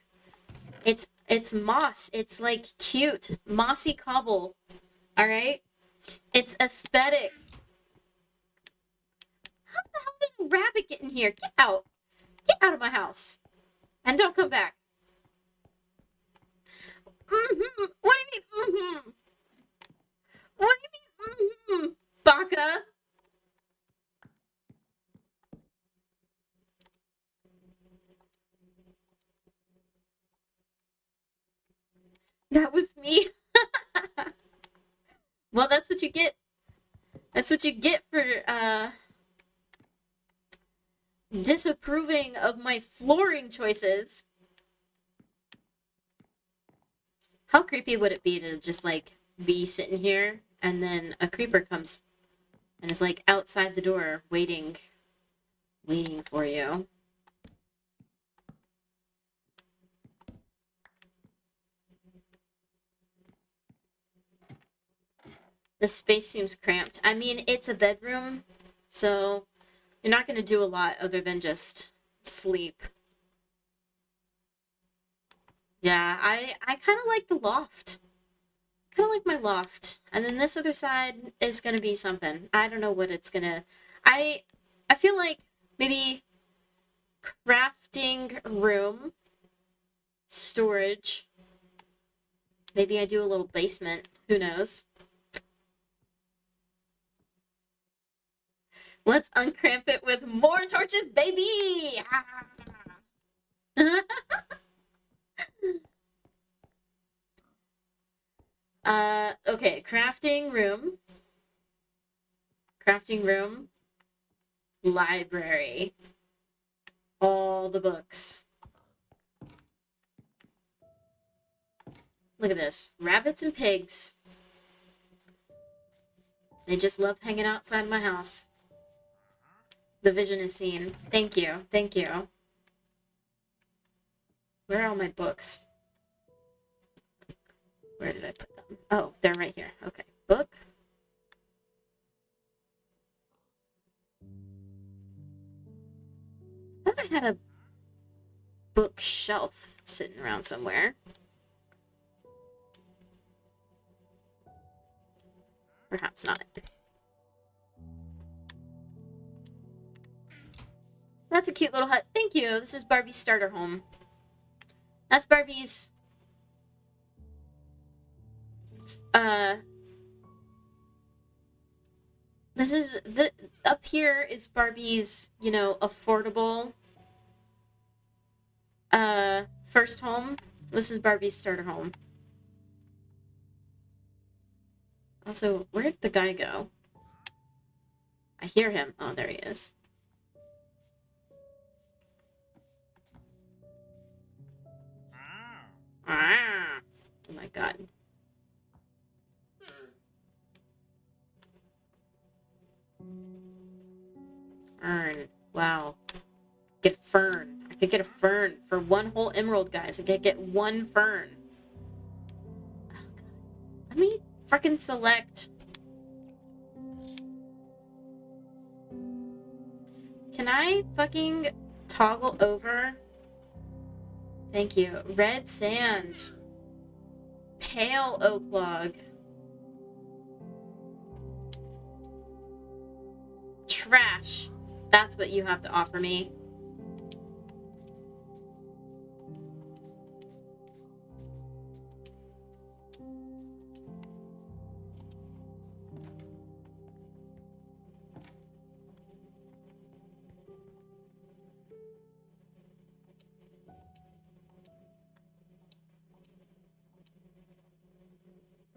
It's moss. It's like cute mossy cobble. All right. It's aesthetic. How the hell did a rabbit get in here? Get out. Get out of my house. And don't come back. Mm-hmm. What do you mean? Mm-hmm. What do you mean? Mm-hmm. Baka. That was me. Well, that's what you get. That's what you get for disapproving of my flooring choices. How creepy would it be to just like be sitting here and then a creeper comes and is like outside the door waiting for you. The space seems cramped. I mean, it's a bedroom, so you're not going to do a lot other than just sleep. Yeah, I kind of like the loft. Kind of like my loft. And then this other side is going to be something. I don't know what it's going to I I feel like maybe crafting room, storage. Maybe I do a little basement. Who knows? Let's uncramp it with more torches, baby! Okay, crafting room. Crafting room. Library. All the books. Look at this. Rabbits and pigs. They just love hanging outside my house. The vision is seen. Thank you. Thank you. Where are all my books? Where did I put them? Oh, they're right here. Okay. Book. I thought I had a bookshelf sitting around somewhere. Perhaps not. That's a cute little hut. Thank you. This is Barbie's starter home. That's Barbie's... This is... Up here is Barbie's, you know, affordable... first home. This is Barbie's starter home. Also, where'd the guy go? I hear him. Oh, there he is. Ah! Oh my god. Fern. Wow. Get fern. I could get a fern for one whole emerald, guys. I could get one fern. Oh, god. Let me freaking select. Can I fucking toggle over? Thank you. Red sand. Pale oak log. Trash. That's what you have to offer me.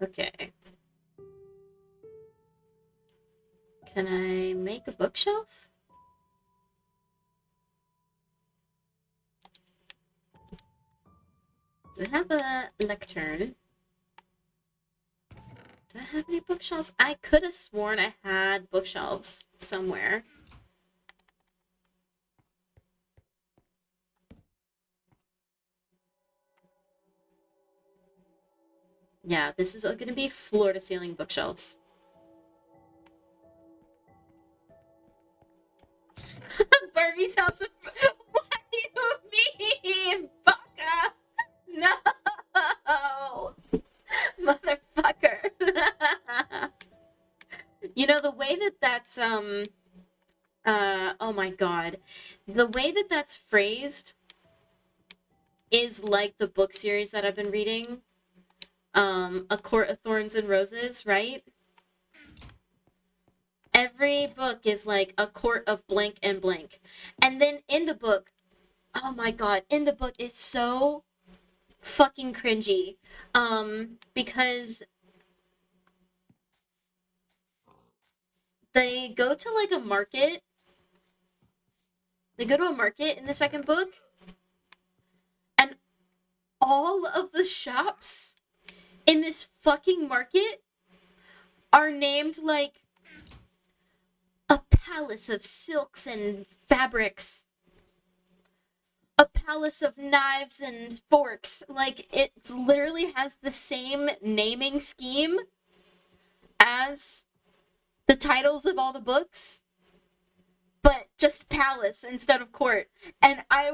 Okay. Can I make a bookshelf? So I have a lectern. Do I have any bookshelves? I could have sworn I had bookshelves somewhere. Yeah, this is going to be floor-to-ceiling bookshelves. Barbie's house of... What do you mean, Baka? No! Motherfucker. You know, the way that that's, oh my god. The way that that's phrased is like the book series that I've been reading. A Court of Thorns and Roses, right? Every book is like a court of blank and blank. And then in the book, oh my god, in the book it's so fucking cringy. Because they go to like a market. They go to a market in the second book. And all of the shops in this fucking market are named like a palace of silks and fabrics, a palace of knives and forks. Like, it literally has the same naming scheme as the titles of all the books, but just palace instead of court. And I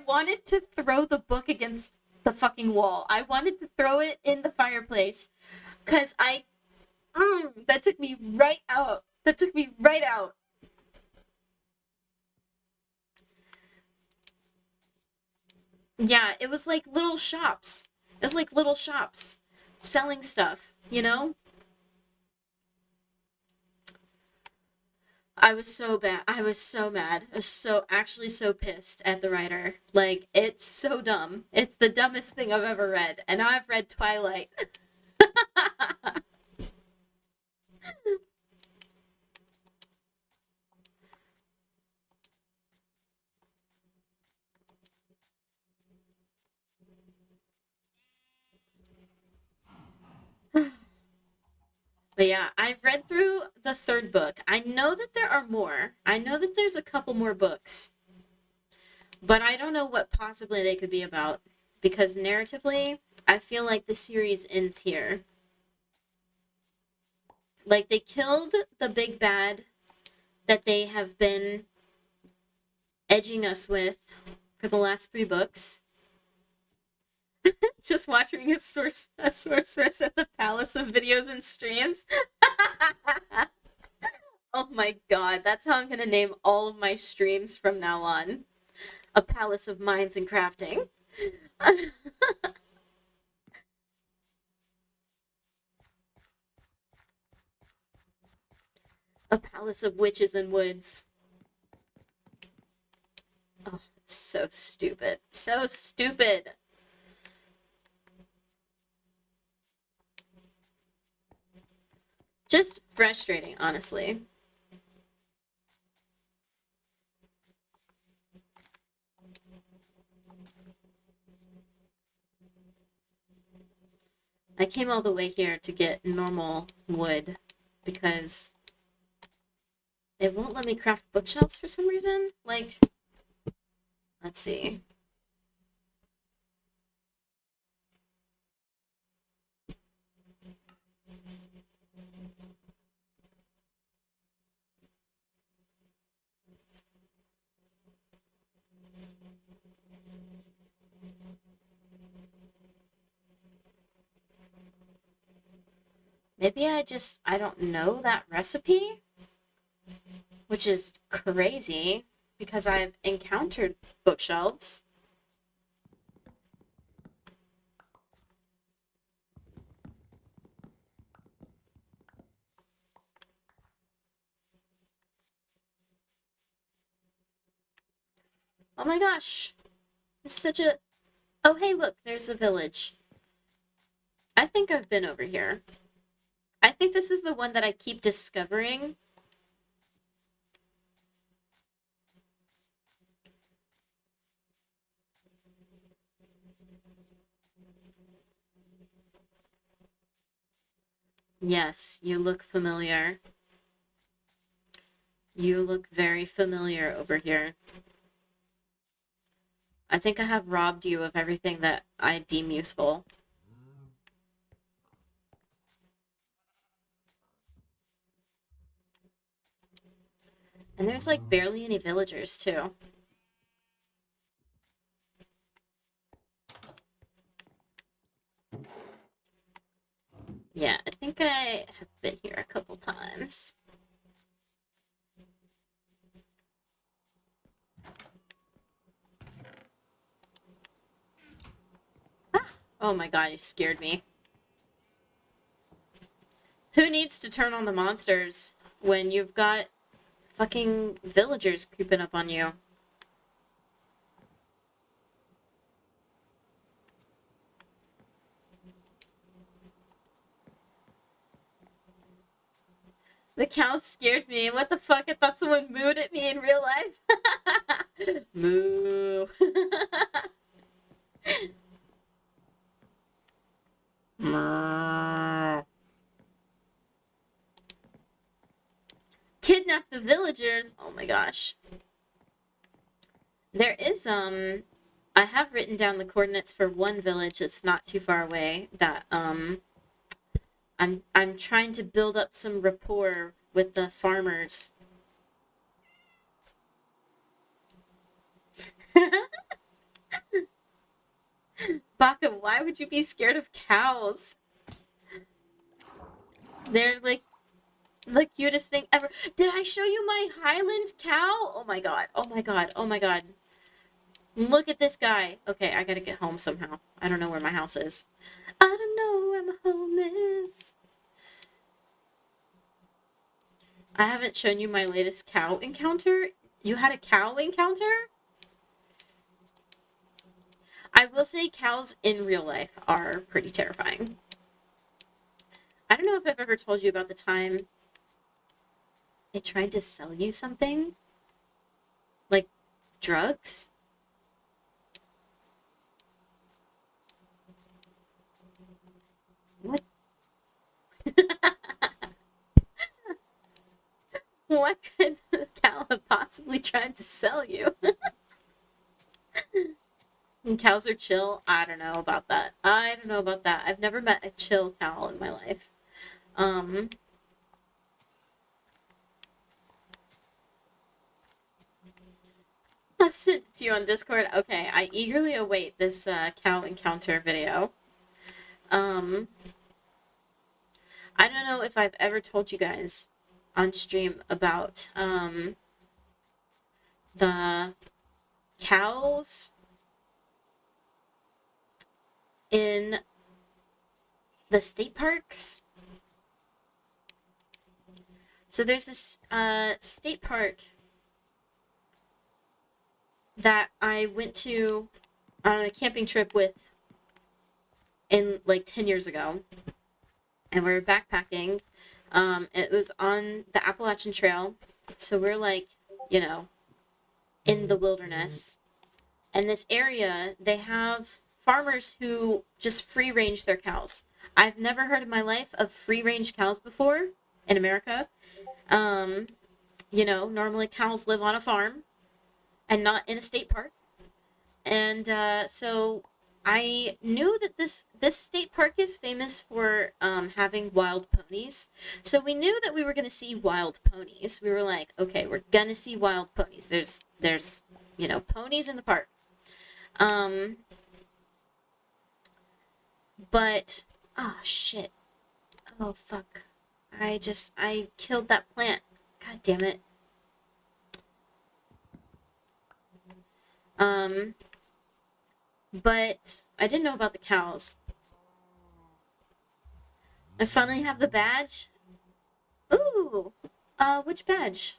wanted to throw the book against the fucking wall. I wanted to throw it in the fireplace, because that took me right out. That took me right out. Yeah, it was like little shops. It was like little shops selling stuff, you know? I was so bad. I was so mad. I was actually so pissed at the writer. Like, it's so dumb. It's the dumbest thing I've ever read. And now I've read Twilight. But yeah, I've read through the third book. I know that there are more. I know that there's a couple more books. But I don't know what possibly they could be about. Because narratively, I feel like the series ends here. Like, they killed the big bad that they have been edging us with for the last 3 books. Just watching a sorceress at the Palace of Videos and Streams. Oh my god, that's how I'm gonna name all of my streams from now on. A Palace of Minds and Crafting. A Palace of Witches and Woods. Oh, so stupid. So stupid. Just frustrating, honestly. I came all the way here to get normal wood because it won't let me craft bookshelves for some reason. Like, let's see. Maybe I don't know that recipe, which is crazy because I've encountered bookshelves. Oh my gosh. It's such a... Oh, hey, look, there's a village. I think I've been over here. I think this is the one that I keep discovering. Yes, you look familiar. You look very familiar over here. I think I have robbed you of everything that I deem useful. And there's like barely any villagers too. Yeah, I think I have been here a couple times. Ah! Oh my god, you scared me. Who needs to turn on the monsters when you've got fucking villagers creeping up on you? The cow scared me. What the fuck? I thought someone mooed at me in real life. Moo. Kidnap the villagers. Oh my gosh. There is I have written down the coordinates for one village that's not too far away that I'm trying to build up some rapport with the farmers. Baka, why would you be scared of cows? They're like the cutest thing ever. Did I show you my Highland cow? Oh my god. Oh my god. Oh my god. Look at this guy. Okay, I gotta get home somehow. I don't know where my house is. I don't know where my home is. I haven't shown you my latest cow encounter. You had a cow encounter? I will say cows in real life are pretty terrifying. I don't know if I've ever told you about the time they tried to sell you something. Like drugs. What? What could the cow have possibly tried to sell you? And cows are chill? I don't know about that. I don't know about that. I've never met a chill cow in my life. Um, I'll send it to you on Discord. Okay, I eagerly await this cow encounter video. Um, I don't know if I've ever told you guys on stream about the cows in the state parks. So there's this state park that I went to on a camping trip with in like 10 years ago. And we were backpacking. It was on the Appalachian Trail. So we're like, you know, in the wilderness. And this area, they have farmers who just free range their cows. I've never heard in my life of free range cows before in America. Um, normally cows live on a farm and not in a state park. And so I knew that this state park is famous for having wild ponies. So we knew that we were going to see wild ponies. We were like, okay, we're going to see wild ponies. There's ponies in the park. But oh shit. Oh fuck. I killed that plant. God damn it. But I didn't know about the cows. I finally have the badge. Ooh. Which badge?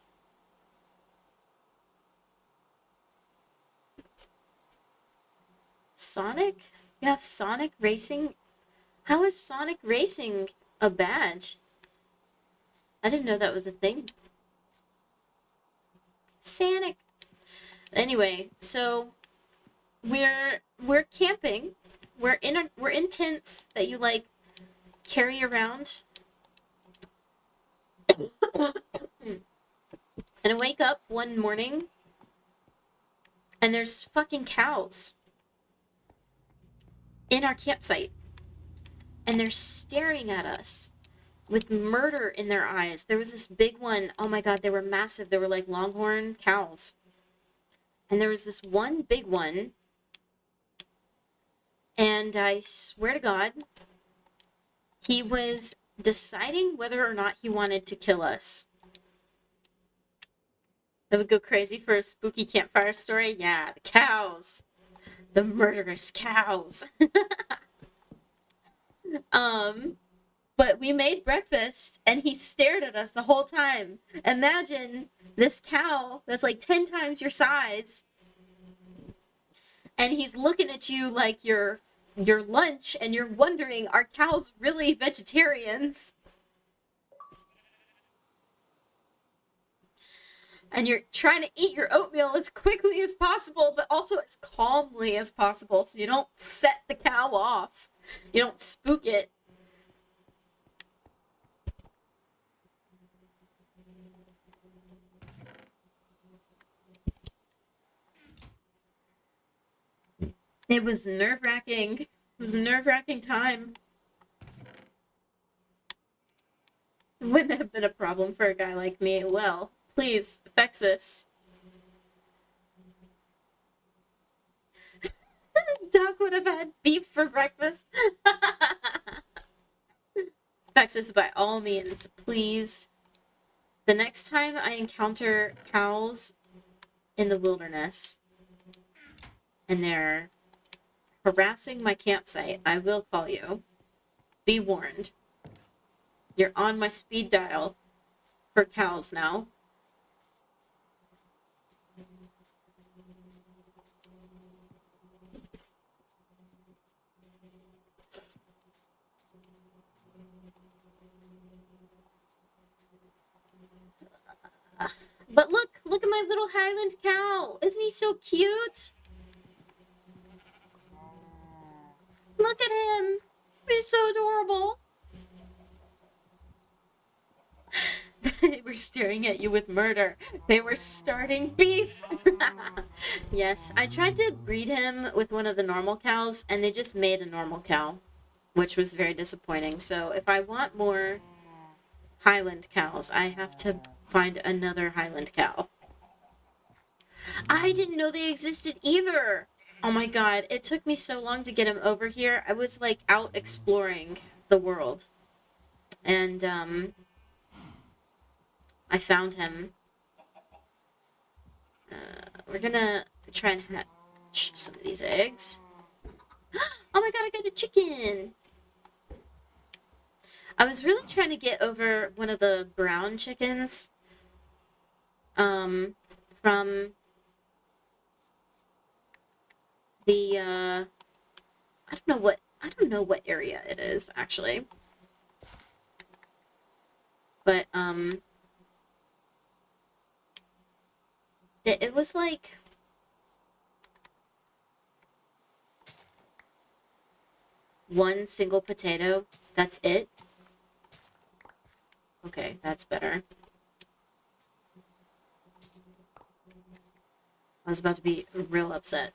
Sonic? You have Sonic Racing? How is Sonic Racing a badge? I didn't know that was a thing. Sonic. Anyway, so we're camping. We're in tents that you like carry around. And I wake up one morning and there's fucking cows in our campsite. And they're staring at us with murder in their eyes. There was this big one. Oh my god, they were massive. They were like longhorn cows. And there was this one big one. And I swear to God, he was deciding whether or not he wanted to kill us. That would go crazy for a spooky campfire story. Yeah, the cows. The murderous cows. But we made breakfast and he stared at us the whole time. Imagine this cow that's like 10 times your size. And he's looking at you like your lunch and you're wondering, are cows really vegetarians? And you're trying to eat your oatmeal as quickly as possible, but also as calmly as possible so you don't set the cow off. You don't spook it. It was nerve-wracking. It was a nerve-wracking time. It wouldn't have been a problem for a guy like me. Well, please, Fexus. Doc would have had beef for breakfast. Fexus, by all means, please. The next time I encounter cows in the wilderness and they're harassing my campsite, I will call you. Be warned. You're on my speed dial for cows now. But look at my little Highland cow. Isn't he so cute? Look at him. He's so adorable. They were staring at you with murder. They were starting beef. Yes, I tried to breed him with one of the normal cows, and they just made a normal cow, which was very disappointing. So if I want more Highland cows, I have to find another Highland cow. I didn't know they existed either. Oh my god, it took me so long to get him over here. I was like out exploring the world. And I found him. We're gonna try and hatch some of these eggs. Oh my god, I got a chicken! I was really trying to get over one of the brown chickens. From the, I don't know what area it is, actually. But, it was like one single potato. That's it? Okay, that's better. I was about to be real upset.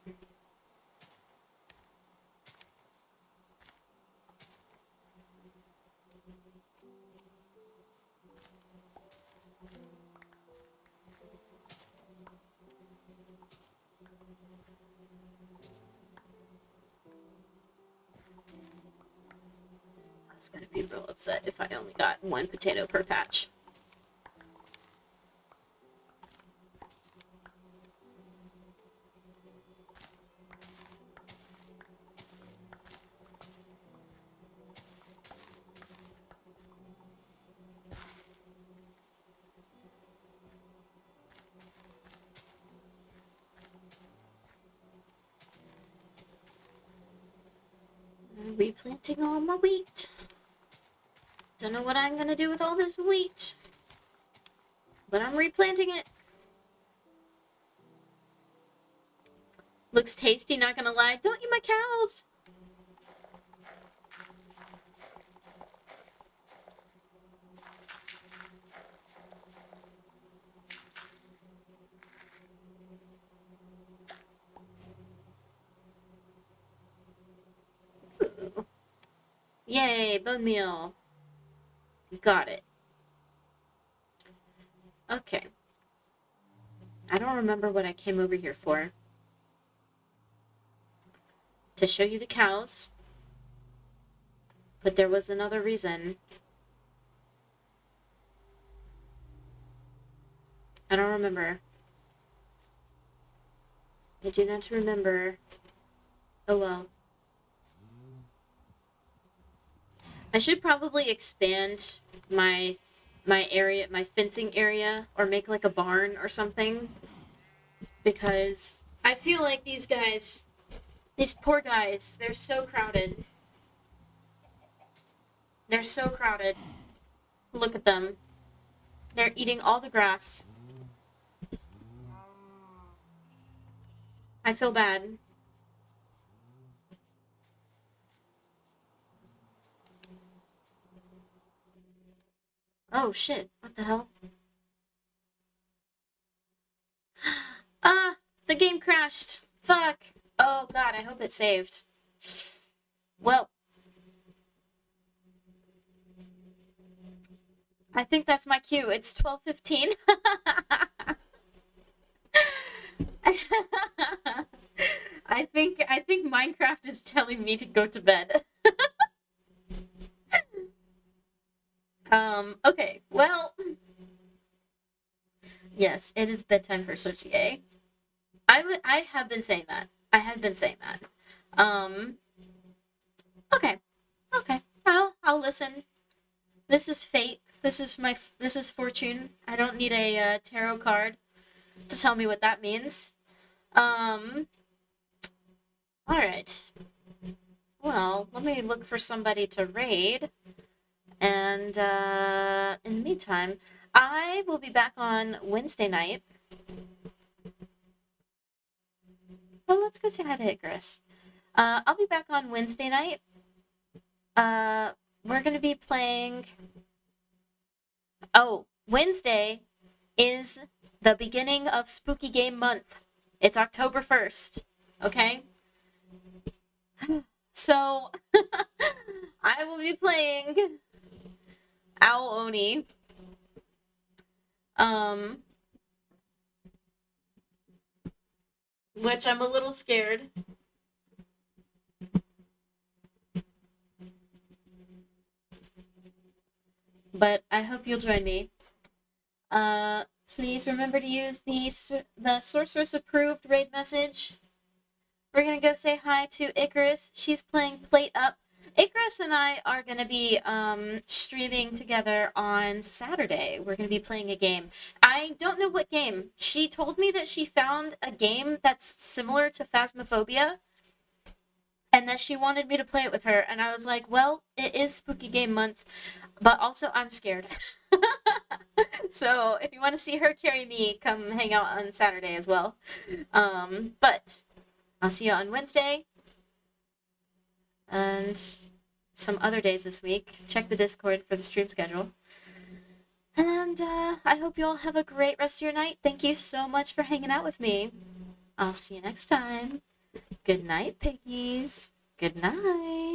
I was gonna be real upset if I only got one potato per patch. Replanting all my wheat. Don't know what I'm gonna do with all this wheat, but I'm replanting it. Looks tasty, not gonna lie. Don't eat my cows! Ooh. Yay, bone meal. Got it. Okay. I don't remember what I came over here for. To show you the cows. But there was another reason. I don't remember. I do not remember. Oh well. I should probably expand my area, my fencing area, or make like a barn or something. Because I feel like these guys, these poor guys, they're so crowded. They're so crowded. Look at them. They're eating all the grass. I feel bad. Oh shit, what the hell? Ah, the game crashed. Fuck. Oh god, I hope it saved. Well, I think that's my cue. It's 12:15. I think Minecraft is telling me to go to bed. Okay. Well, yes, it is bedtime for Sortier. I have been saying that. I had been saying that. Um, okay. Okay. I'll listen. This is fate. This is fortune. I don't need a tarot card to tell me what that means. Um, all right. Well, let me look for somebody to raid. And in the meantime, I will be back on Wednesday night. Well, let's go say hi to Icarus. I'll be back on Wednesday night. We're gonna be playing. Oh, Wednesday is the beginning of Spooky Game Month. It's October 1st. Okay? So, I will be playing Owl Oni. Which I'm a little scared. But I hope you'll join me. Please remember to use the Sorceress approved raid message. We're gonna go say hi to Icarus. She's playing Plate Up. Icarus and I are gonna be streaming together on Saturday. We're gonna be playing a game. I don't know what game. She told me that she found a game that's similar to Phasmophobia, and that she wanted me to play it with her. And I was like, well, it is Spooky Game Month, but also I'm scared. So if you want to see her carry me, come hang out on Saturday as well. But I'll see you on Wednesday and some other days this week. Check the Discord for the stream schedule. And I hope you all have a great rest of your night. Thank you so much for hanging out with me. I'll see you next time. Good night, piggies. Good night.